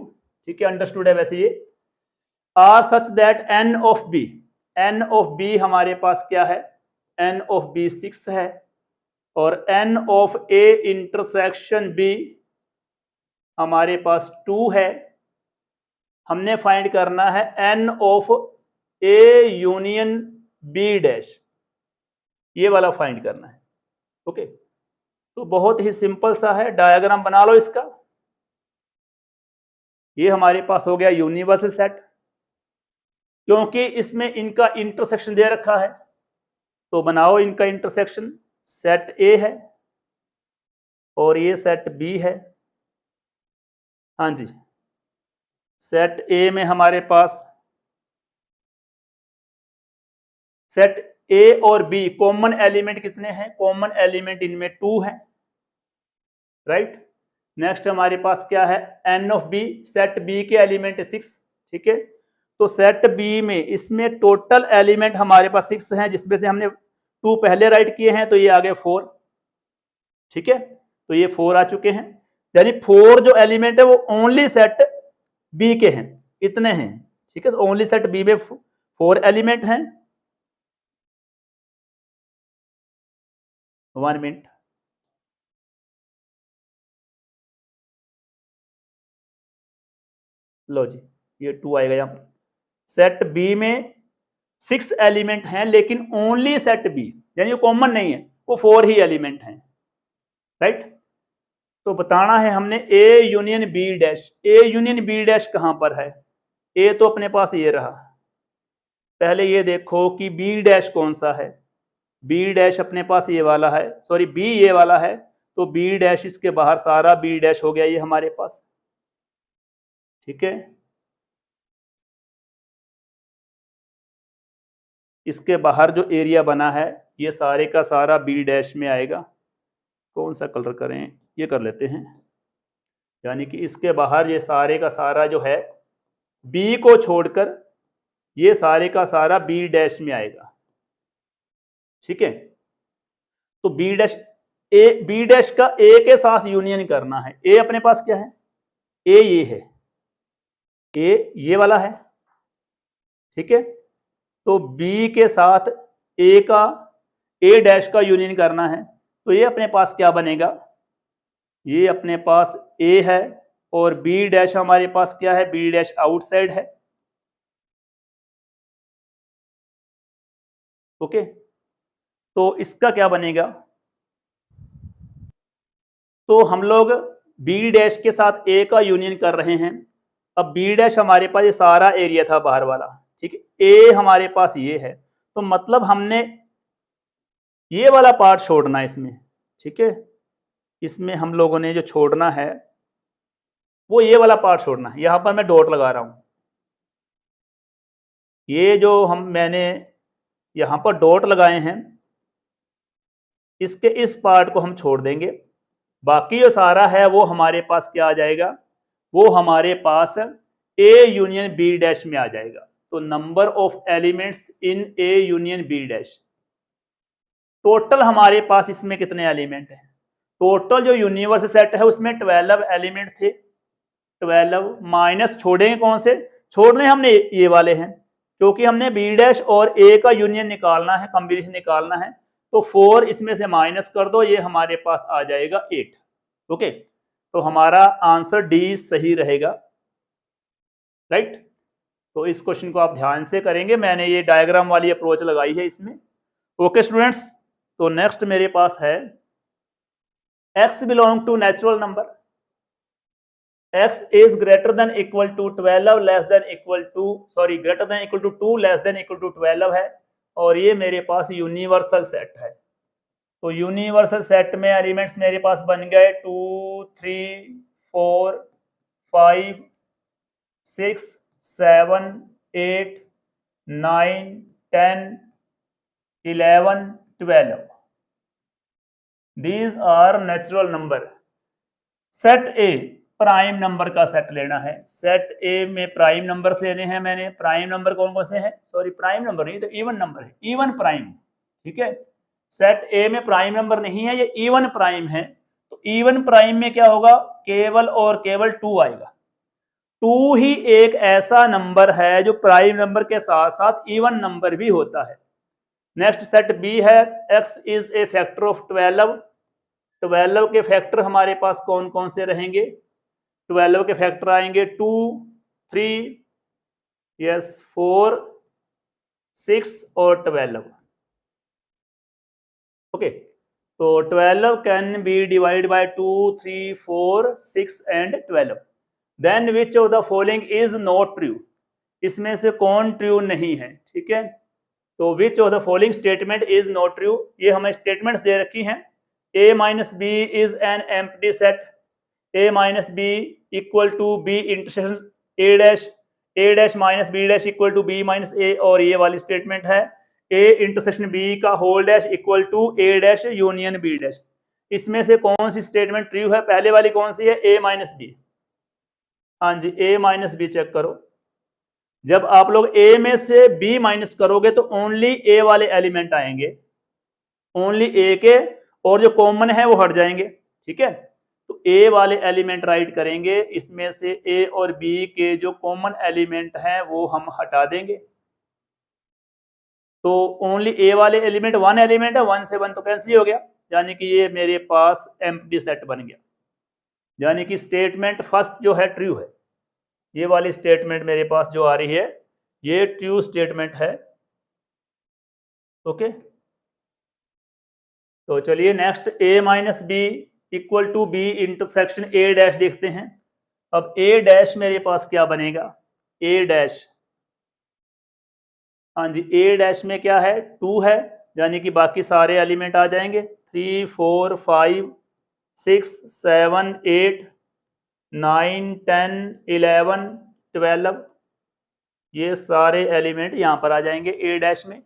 ठीक है, अंडरस्टूड है वैसे ये। Are such that n of b, n of b हमारे पास क्या है, n ऑफ b 6 है और n of a intersection b हमारे पास 2 है। हमने फाइंड करना है n of a union b dash, ये वाला फाइंड करना है। ओके, तो बहुत ही सिंपल सा है, डायग्राम बना लो इसका। ये हमारे पास हो गया यूनिवर्सल सेट, क्योंकि इसमें इनका इंटरसेक्शन दे रखा है तो बनाओ इनका इंटरसेक्शन। सेट ए है और ये सेट बी है। हाँ जी, सेट ए में हमारे पास सेट ए और बी कॉमन एलिमेंट कितने हैं, कॉमन एलिमेंट इनमें 2 है, राइट। नेक्स्ट हमारे पास क्या है, n of B, set B के एलिमेंट 6, ठीक है। तो सेट बी में इसमें टोटल एलिमेंट हमारे पास 6 हैं, जिसमें से हमने 2 पहले राइट किए हैं तो ये आ गए 4, ठीक है। तो ये 4 आ चुके हैं, यानी 4 जो एलिमेंट है वो ओनली सेट बी के हैं, इतने हैं, ठीक है। ओनली सेट बी में 4 एलिमेंट हैं। 1 मिनट, लो जी, ये 2 आएगा यहाँ पर। सेट बी में 6 एलिमेंट हैं, लेकिन ओनली सेट बी, यानी कॉमन नहीं है, वो 4 ही एलिमेंट हैं, राइट। तो बताना है हमने A union B dash. A union B dash कहां पर है, ए तो अपने पास ये रहा। पहले ये देखो कि बी डैश कौन सा है, बी डैश अपने पास ये वाला है, सॉरी बी ये वाला है, तो बी डैश इसके बाहर सारा बी डैश हो गया ये हमारे पास, ठीक है। इसके बाहर जो एरिया बना है ये सारे का सारा बी डैश में आएगा। कौन सा कलर करें, ये कर लेते हैं, यानी कि इसके बाहर ये सारे का सारा जो है बी को छोड़कर ये सारे का सारा बी डैश में आएगा, ठीक है। तो बी डैश ए, बी डैश का ए के साथ यूनियन करना है। ए अपने पास क्या है, ए ये है, ए ये वाला है, ठीक है। तो बी के साथ ए का, ए डैश का यूनियन करना है, तो ये अपने पास क्या बनेगा, ये अपने पास ए है और बी डैश हमारे पास क्या है, बी डैश आउटसाइड है, ओके। तो इसका क्या बनेगा, तो हम लोग बी डैश के साथ ए का यूनियन कर रहे हैं। अब बी डैश हमारे पास ये सारा एरिया था बाहर वाला, ठीक है, ए हमारे पास ये है, तो मतलब हमने ये वाला पार्ट छोड़ना है इसमें, ठीक है। इसमें हम लोगों ने जो छोड़ना है वो ये वाला पार्ट छोड़ना है। यहां पर मैं डॉट लगा रहा हूं, ये जो मैंने यहां पर डॉट लगाए हैं, इसके इस पार्ट को हम छोड़ देंगे। बाकी जो सारा है वो हमारे पास क्या आ जाएगा, वो हमारे पास ए यूनियन बी डैश में आ जाएगा। तो number of elements in A union B dash, total हमारे पास इसमें कितने एलिमेंट हैं, टोटल जो यूनिवर्सल सेट है उसमें 12 एलिमेंट थे। 12 माइनस छोड़ेंगे कौन से, छोड़ने हमने ये वाले हैं, क्योंकि हमने बी डैश और ए का यूनियन निकालना है, कॉम्बिनेशन निकालना है। तो 4 इसमें से माइनस कर दो, ये हमारे पास आ जाएगा 8, ओके। तो हमारा आंसर डी सही रहेगा, राइट। तो इस क्वेश्चन को आप ध्यान से करेंगे, मैंने ये डायग्राम वाली अप्रोच लगाई है इसमें, ओके स्टूडेंट्स। तो नेक्स्ट मेरे पास है x belong to natural number, x is greater than equal to 12 less than equal to greater than equal to 2 less than equal to 12 है, और ये मेरे पास यूनिवर्सल सेट है। तो यूनिवर्सल सेट में एलिमेंट्स मेरे पास बन गए 2 3 4 5 6 7 8 9 10 11 12। These are natural number. Set A prime number का सेट लेना है। सेट ए में प्राइम नंबर्स लेने हैं मैंने। प्राइम नंबर कौन कौन से हैं? प्राइम नंबर नहीं तो इवन नंबर है, इवन प्राइम। ठीक है, सेट ए में प्राइम नंबर नहीं है, ये इवन प्राइम है। तो इवन प्राइम में क्या होगा? केवल और केवल 2 आएगा। 2 ही एक ऐसा नंबर है जो प्राइम नंबर के साथ साथ इवन नंबर भी होता है। नेक्स्ट सेट बी है, x is A factor of 12। 12 के फैक्टर हमारे पास कौन कौन से रहेंगे? 12 के फैक्टर आएंगे 2 3 यस 4 6 और 12। ओके, तो 12 can be divide by 2 3 4 6 and 12। Then which of the following is not true? इसमें से कौन ट्रू नहीं है? ठीक है, तो which of the following statement is not true? ये हमें स्टेटमेंट्स दे रखी हैं। a minus B is an empty set, a minus B equal to B intersection a dash minus B dash equal to B minus A, और ये वाली statement है a intersection b का whole dash equal to a dash union b dash. इसमें से कौन सी statement true है? पहले वाली कौन सी है? a minus B. हाँ जी, a माइनस बी चेक करो। जब आप लोग a में से b माइनस करोगे तो ओनली a वाले एलिमेंट आएंगे, ओनली a के, और जो कॉमन है वो हट जाएंगे। ठीक है, तो a वाले एलिमेंट राइट करेंगे, इसमें से a और b के जो कॉमन एलिमेंट हैं वो हम हटा देंगे। तो ओनली a वाले एलिमेंट 1 एलिमेंट है, 1 से 1 तो कैंसिल हो गया, यानी कि ये मेरे पास एम्प्टी सेट बन गया। यानी कि स्टेटमेंट फर्स्ट जो है ट्रू है। ये वाली स्टेटमेंट मेरे पास जो आ रही है ये ट्रू स्टेटमेंट है। ओके, तो चलिए next a minus B equal to B intersection a dash देखते हैं। अब a डैश मेरे पास क्या बनेगा? a डैश, हाँ जी, a डैश में क्या है? 2 है, यानी कि बाकी सारे एलिमेंट आ जाएंगे 3 4 5 6 7 8 9 10 11 12। ये सारे एलिमेंट यहाँ पर आ जाएंगे a डैश में।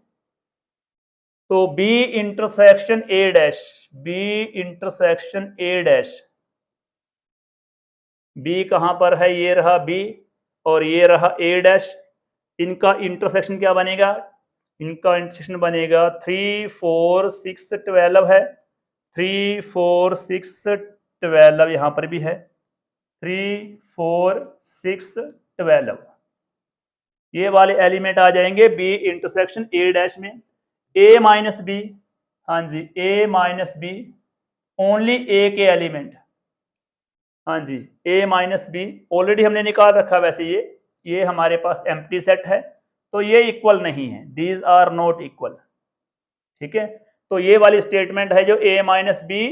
तो b intersection a dash, b intersection a dash, b कहां पर है? ये रहा b और ये रहा a डैश। इनका इंटरसेक्शन क्या बनेगा? इनका इंटरसेक्शन बनेगा 3 4 6 12 है, 3 4 6 12 यहां पर भी है, 3 4 6 12। ये वाले एलिमेंट आ जाएंगे b इंटरसेक्शन a डैश में। a माइनस बी, हाँ जी, a minus B only a के एलिमेंट, हाँ जी, a माइनस बी ऑलरेडी हमने निकाल रखा। वैसे ये हमारे पास एम्प्टी सेट है, तो ये इक्वल नहीं है, दीज आर नॉट इक्वल। ठीक है, तो ये वाली स्टेटमेंट है जो a minus B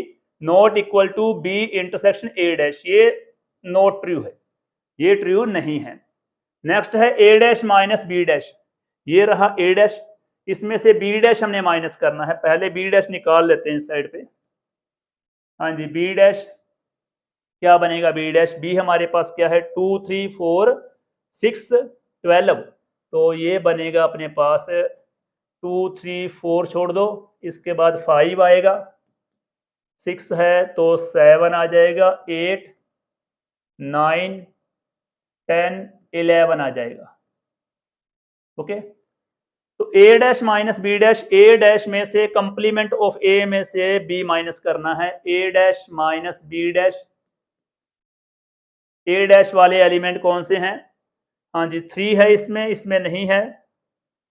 not equal to B intersection a dash, ये नॉट ट्रू है, ये ट्रू नहीं है। नेक्स्ट है a dash minus B dash, ये रहा a डैश, इसमें से b डैश हमने माइनस करना है। पहले b डैश निकाल लेते हैं इस साइड पे। हाँ जी, b डैश क्या बनेगा? b डैश, b हमारे पास क्या है? 2 3 4 6 12, तो ये बनेगा अपने पास 2 3 4 छोड़ दो, इसके बाद 5 आएगा, 6 है तो 7 आ जाएगा, 8 9 10 11 आ जाएगा। ओके, तो a dash minus B dash, a dash में से कंप्लीमेंट ऑफ a में से b माइनस करना है। a dash minus B dash, a dash वाले एलिमेंट कौन से हैं? हाँ जी, 3 है इसमें, इसमें नहीं है,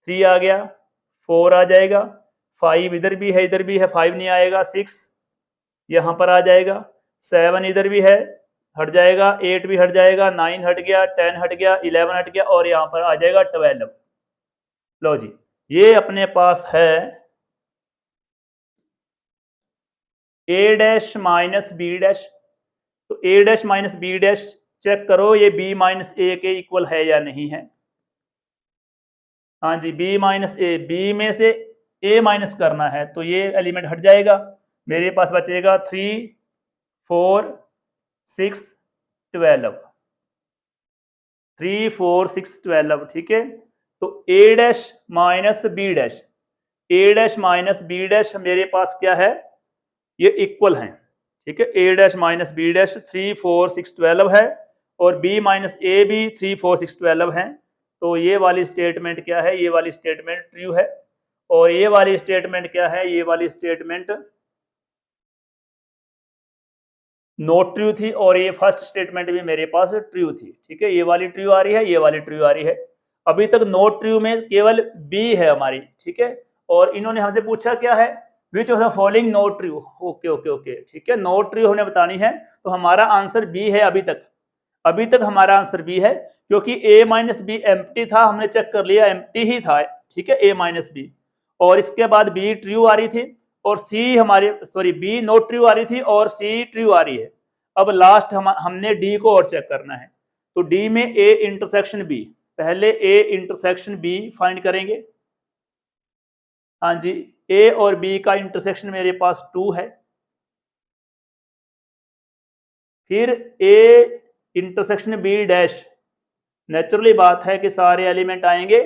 3 आ गया, 4 आ जाएगा, 5 इधर भी है, इधर भी है, 5 नहीं आएगा, 6 यहाँ पर आ जाएगा, 7 इधर भी है, हट जाएगा, 8 भी हट जाएगा, 9 हट गया, 10 हट गया, 11 हट गया, और यहाँ पर आ जाएगा 12। लो जी, ये अपने पास है A dash minus B dash, तो A dash minus B dash check करो ये बी माइनस ए के इक्वल है या नहीं है। हाँ जी, बी माइनस ए, बी में से ए माइनस करना है तो ये एलिमेंट हट जाएगा, मेरे पास बचेगा 3 4 6 12, 3 4 6 12, ठीक है। तो A dash minus B dash, A dash minus B dash मेरे पास क्या है, ये इक्वल है, ठीक है। A dash minus B dash 3 4 6 12 है और बी माइनस ए भी 3 4 6 12 है। तो ये वाली स्टेटमेंट क्या है, ये वाली स्टेटमेंट ट्रू है। और ये वाली स्टेटमेंट क्या है, ये वाली स्टेटमेंट नॉट ट्रू थी और ये फर्स्ट स्टेटमेंट भी मेरे पास ट्रू थी, ठीक है। ये वाली ट्रू आ रही है, ये वाली ट्रू आ रही है। अभी तक नॉट ट्रू में केवल बी है हमारी, ठीक है। और इन्होंने हमसे पूछा क्या है, विच of the following not true. Okay okay okay, ठीक है, नॉट ट्रू हमने बतानी है, तो हमारा आंसर बी है। अभी तक हमारा आंसर बी है, क्योंकि ए माइनस बी एम्प्टी था, हमने चेक कर लिया एम्प्टी ही था, ठीक है, ए माइनस बी। और इसके बाद बी ट्रू आ रही थी और सी हमारे बी नॉट ट्रू आ रही थी और सी ट्रू आ रही है। अब लास्ट हमने डी को और चेक करना है, तो डी में ए इंटरसेक्शन बी, पहले ए इंटरसेक्शन बी फाइंड करेंगे। हाँ जी, ए और बी का इंटरसेक्शन मेरे पास 2 है। फिर A intersection B dash, naturally बात है कि सारे एलिमेंट आएंगे,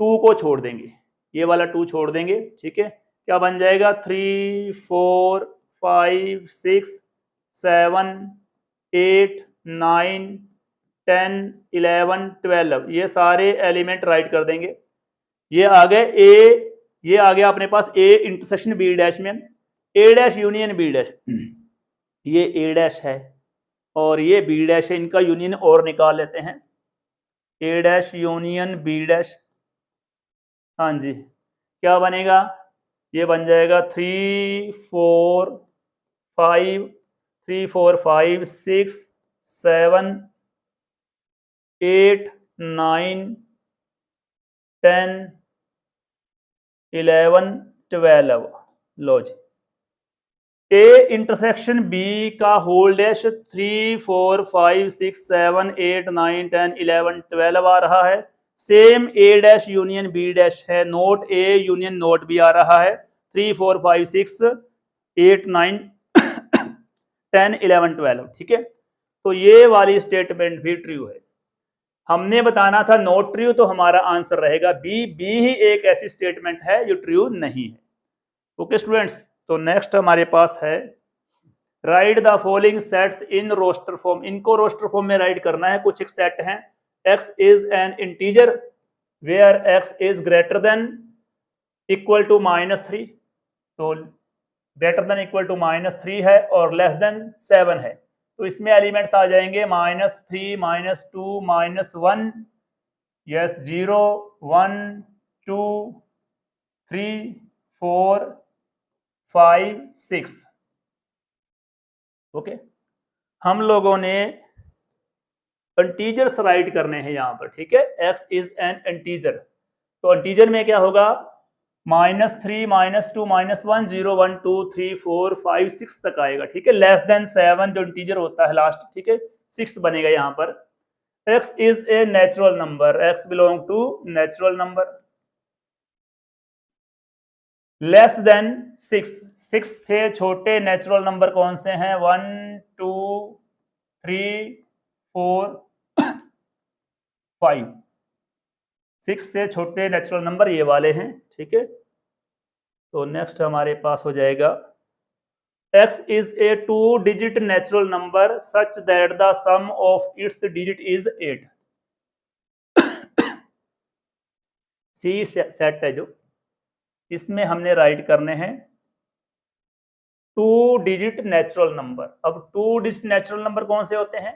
2 को छोड़ देंगे, ये वाला 2 छोड़ देंगे, ठीक है। क्या बन जाएगा, 3 4 5 6 7 8 9 10 11 12, ये सारे एलिमेंट राइट कर देंगे। ये आ गए ए, ये आ गया अपने पास ए इंटरसेक्शन बी डैश में, A dash union B dash, ये ए डैश है और ये बी डैश है, इनका यूनियन और निकाल लेते हैं, ए डैश यूनियन बी डैश। हाँ जी, क्या बनेगा, ये बन जाएगा 3 4 5 3 4 5 6 7 8 9 10 11 12। लो जी, ए इंटरसेक्शन बी का होल डैश 3 4 5 6 7 8 9 10 11 12 आ रहा है। Same A dash union B dash है, not A union not B आ रहा है, 3 4 5 6 8 9 10 11 12, ठीक है। तो ये वाली स्टेटमेंट भी ट्रू है। हमने बताना था नॉट ट्रू, तो हमारा आंसर रहेगा बी। बी ही एक ऐसी स्टेटमेंट है जो ट्रू नहीं है। ओके स्टूडेंट्स, तो नेक्स्ट हमारे पास है write the following sets in roster form. इनको रोस्टर फॉर्म में राइट करना है। कुछ एक सेट हैं, x is an integer where x is greater than equal to -3, तो ग्रेटर देन इक्वल टू -3 है और लेस देन 7 है, तो इसमें एलिमेंट्स आ जाएंगे -3 -2 -1, यस 0 1 2 3 4 5 6। ओके, हम लोगों ने इंटीजर्स राइट करने हैं यहाँ पर, ठीक है। x इज एन इंटीजर, तो इंटीजर में क्या होगा, -3 -2 -1 0 1 2 3 4 5 6 तक आएगा, ठीक है। लेस देन 7 जो इंटीजर होता है लास्ट, ठीक है, 6 बनेगा यहाँ पर। x is a natural number, x belong to natural number. Less than 6, 6 से छोटे नेचुरल नंबर कौन से हैं, 1 2 3 4 5, 6 से छोटे नेचुरल नंबर ये वाले हैं, ठीक है। तो नेक्स्ट हमारे पास हो जाएगा x is a 2-digit natural number such that the sum of its digit is 8। C set है जो, इसमें हमने राइट करने हैं 2 डिजिट नेचुरल नंबर। अब 2 डिजिट नेचुरल नंबर कौन से होते हैं,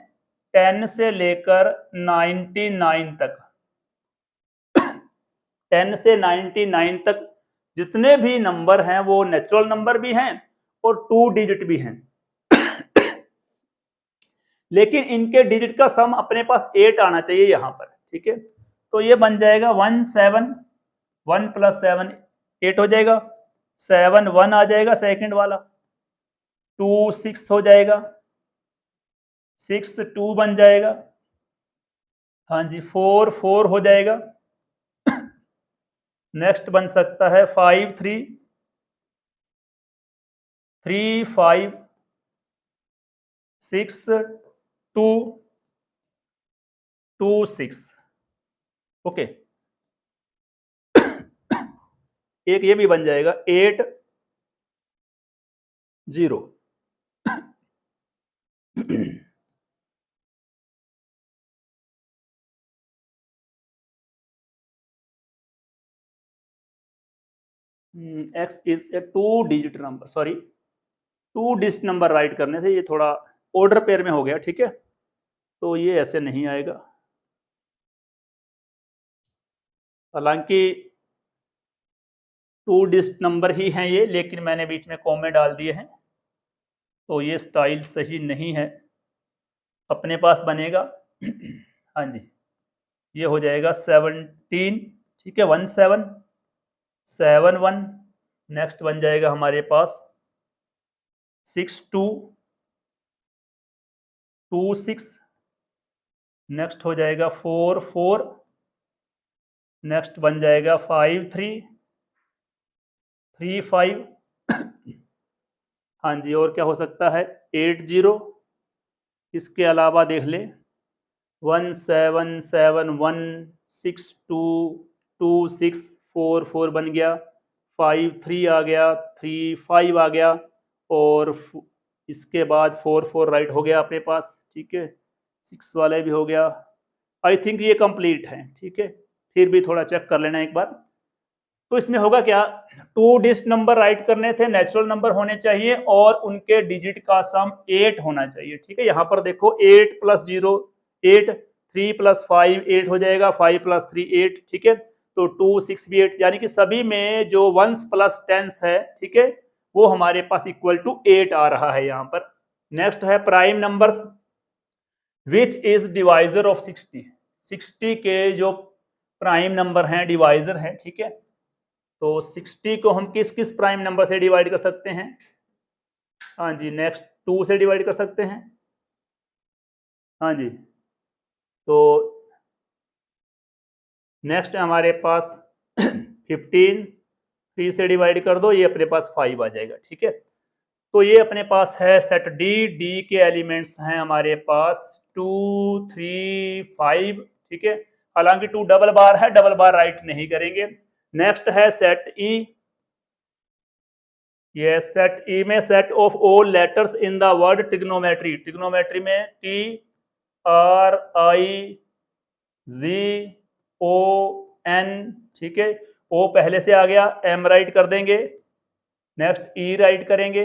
10 से लेकर 99 तक। 10 से 99 तक जितने भी नंबर हैं वो नेचुरल नंबर भी हैं और 2 डिजिट भी हैं, लेकिन इनके डिजिट का सम अपने पास 8 आना चाहिए यहां पर, ठीक है। तो ये बन जाएगा 1 7, 1 + 7 8 हो जाएगा, 7 1 आ जाएगा सेकंड वाला, 2 6 हो जाएगा, 6 2 बन जाएगा, हाँ जी 4 4 हो जाएगा। नेक्स्ट बन सकता है 5 3 3 5 6 2 2 6। ओके, एक ये भी बन जाएगा 8 0। X is A 2 digit number, sorry 2 digit number right करने थे, ये थोड़ा ऑर्डर पेयर में हो गया, ठीक है, तो ये ऐसे नहीं आएगा। हालांकि 2 डिजिट नंबर ही हैं ये, लेकिन मैंने बीच में कॉमे डाल दिए हैं, तो ये स्टाइल सही नहीं है। अपने पास बनेगा हाँ जी, ये हो जाएगा 17, ठीक है, 1 7 7 1। नेक्स्ट बन जाएगा हमारे पास 6 2 2 6। नेक्स्ट हो जाएगा 4 4। नेक्स्ट बन जाएगा 5 3 3 5। हाँ जी, और क्या हो सकता है 8 0। इसके अलावा देख ले 1 7 7 1 6 2 2 6 4 4 बन गया, 5 3 आ गया, 3 5 आ गया, और इसके बाद 4 4 राइट हो गया अपने पास, ठीक है, 6 वाले भी हो गया। आई थिंक ये कंप्लीट है, ठीक है, फिर भी थोड़ा चेक कर लेना एक बार। तो इसमें होगा क्या, 2 डिजिट नंबर राइट करने थे, नेचुरल नंबर होने चाहिए और उनके डिजिट का सम 8 होना चाहिए, ठीक है। यहाँ पर देखो 8 + 0 8, 3 + 5 8 हो जाएगा, 5 + 3 8, ठीक है। तो 2 6 भी 8, यानी कि सभी में जो 1s + 10s है, ठीक है, वो हमारे पास इक्वल टू 8 आ रहा है यहाँ पर। नेक्स्ट है prime numbers which is divisor of 60। 60 के जो प्राइम नंबर हैं, डिवाइजर हैं, ठीक है। तो 60 को हम किस किस प्राइम नंबर से डिवाइड कर सकते हैं, हाँ जी, नेक्स्ट 2 से डिवाइड कर सकते हैं, हाँ जी। तो नेक्स्ट हमारे पास 15 3 से डिवाइड कर दो, ये अपने पास 5 आ जाएगा, ठीक है। तो ये अपने पास है सेट डी। डी के एलिमेंट्स हैं हमारे पास 2 3 5, ठीक है। हालांकि 2 डबल बार है, डबल बार राइट नहीं करेंगे। नेक्स्ट है सेट ई। ये सेट ई में set of all letters in the word trigonometry. Trigonometry में T R I G O N, ठीक है, ओ पहले से आ गया, एम राइट कर देंगे, नेक्स्ट ई राइट करेंगे,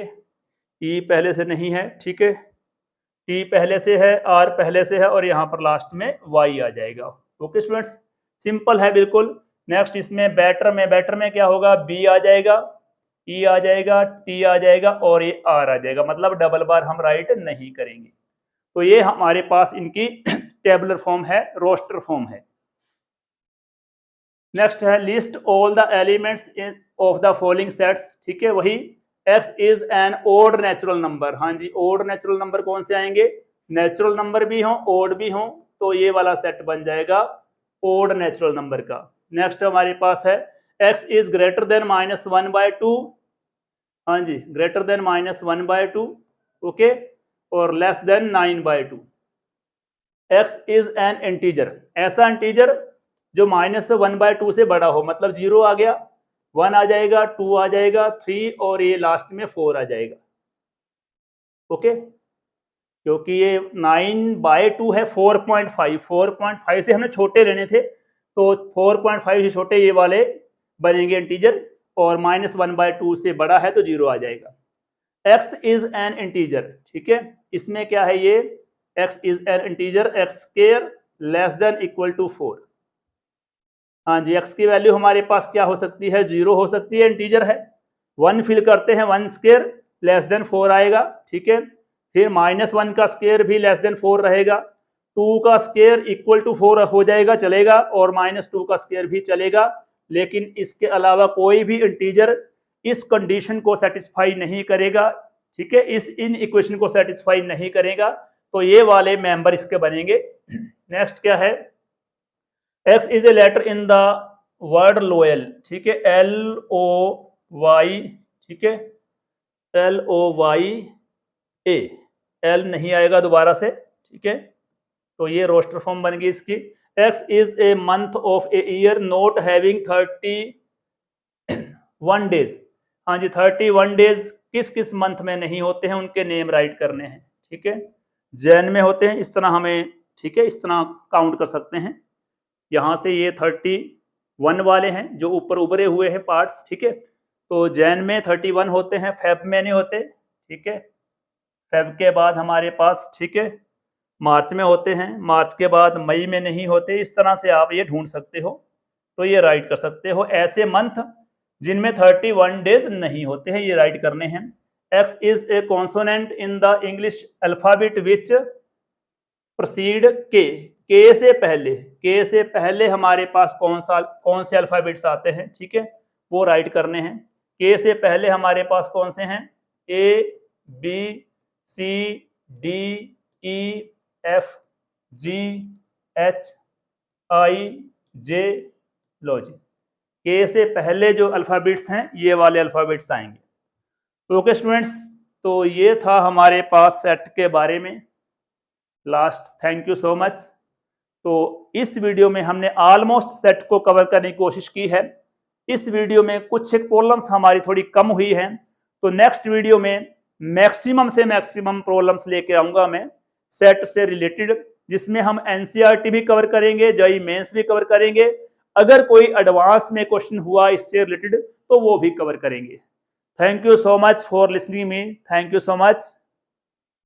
ई पहले से नहीं है, ठीक है, टी पहले से है, आर पहले से है, और यहाँ पर लास्ट में वाई आ जाएगा। ओके स्टूडेंट्स, सिंपल है बिल्कुल। नेक्स्ट इसमें बैटर में क्या होगा, बी आ जाएगा, ई आ जाएगा, टी आ जाएगा, और ये आर आ जाएगा, मतलब डबल बार हम राइट नहीं करेंगे। तो ये हमारे पास इनकी टेबुलर फॉर्म है, रोस्टर फॉर्म है। नेक्स्ट है list all the elements of the following sets, ठीक है, वही x is an odd natural number. हाँ जी, ओड नेचुरल नंबर कौन से आएंगे, नेचुरल नंबर भी हों ओड भी हों, तो ये वाला सेट बन जाएगा ओड नेचुरल नंबर का। नेक्स्ट हमारे पास है x इज ग्रेटर देन -1/2, हाँ जी, ग्रेटर देन -1/2, ओके, और less than 9/2। x is an integer, ऐसा इंटीजर जो -1/2 से बड़ा हो, मतलब 0 आ गया, 1 आ जाएगा, 2 आ जाएगा, 3, और ये लास्ट में 4 आ जाएगा, ओके। क्योंकि ये 9/2 है, 4.5 से हमने छोटे लेने थे, तो 4.5 से छोटे ये वाले बनेंगे इंटीजर, और -1/2 से बड़ा है तो 0 आ जाएगा। x इज एन इंटीजर, ठीक है, इसमें क्या है, ये x is an integer, x² less than equal to 4। हाँ जी, x की वैल्यू हमारे पास क्या हो सकती है, 0 हो सकती है, इंटीजर है। 1 फिल करते हैं, 1² लेस देन 4 आएगा, ठीक है। फिर -1 का स्क्वायर भी लेस देन 4 रहेगा, 2 का स्क्वायर इक्वल टू 4 हो जाएगा, चलेगा, और -2 का स्क्वायर भी चलेगा। लेकिन इसके अलावा कोई भी इंटीजर इस कंडीशन को सेटिस्फाई नहीं करेगा, ठीक है, इन इक्वेशन को सेटिस्फाई नहीं करेगा तो ये वाले मेंबर इसके बनेंगे। नेक्स्ट क्या है, x is a letter in the word loyal, ठीक है, LOY, ठीक है, LOYA, एल नहीं आएगा दोबारा से, ठीक है, तो ये रोस्टर फॉर्म बन गई इसकी। X is a month of a year not having 31 days, हाँ जी 31 डेज किस किस मंथ में नहीं होते हैं, उनके नेम राइट करने हैं, ठीक है, जैन में होते हैं, इस तरह हमें, ठीक है, इस तरह काउंट कर सकते हैं। यहाँ से ये 31 वाले हैं जो ऊपर उभरे हुए हैं पार्ट्स, ठीक है, तो जैन में 31 होते हैं, फेब में नहीं होते, ठीक है, फेब के बाद हमारे पास, ठीक है, मार्च में होते हैं, मार्च के बाद मई में नहीं होते। इस तरह से आप ये ढूंढ सकते हो, तो ये राइट कर सकते हो ऐसे मंथ जिनमें 31 डेज नहीं होते हैं, ये राइट करने हैं। X is A consonant in the English alphabet which proceed के से पहले, के से पहले हमारे पास कौन से अल्फाबेट्स आते हैं, ठीक है, वो राइट करने हैं। के से पहले हमारे पास कौन से हैं, ABCDEFGHIJ, लो जी, के से पहले जो अल्फाबेट्स हैं ये वाले अल्फाबेट्स आएंगे। ओके स्टूडेंट्स, तो ये था हमारे पास सेट के बारे में last. Thank you so much. तो इस वीडियो में हमने ऑलमोस्ट सेट को कवर करने की कोशिश की है। इस वीडियो में कुछ प्रॉब्लम्स हमारी थोड़ी कम हुई हैं, तो नेक्स्ट वीडियो में मैक्सिमम से मैक्सिमम प्रॉब्लम्स लेके आऊँगा मैं सेट से रिलेटेड, जिसमें हम NCERT भी कवर करेंगे, JEE मेंस भी कवर करेंगे, अगर कोई एडवांस में क्वेश्चन हुआ इससे रिलेटेड तो वो भी कवर करेंगे। Thank you so much for listening me, thank you so much.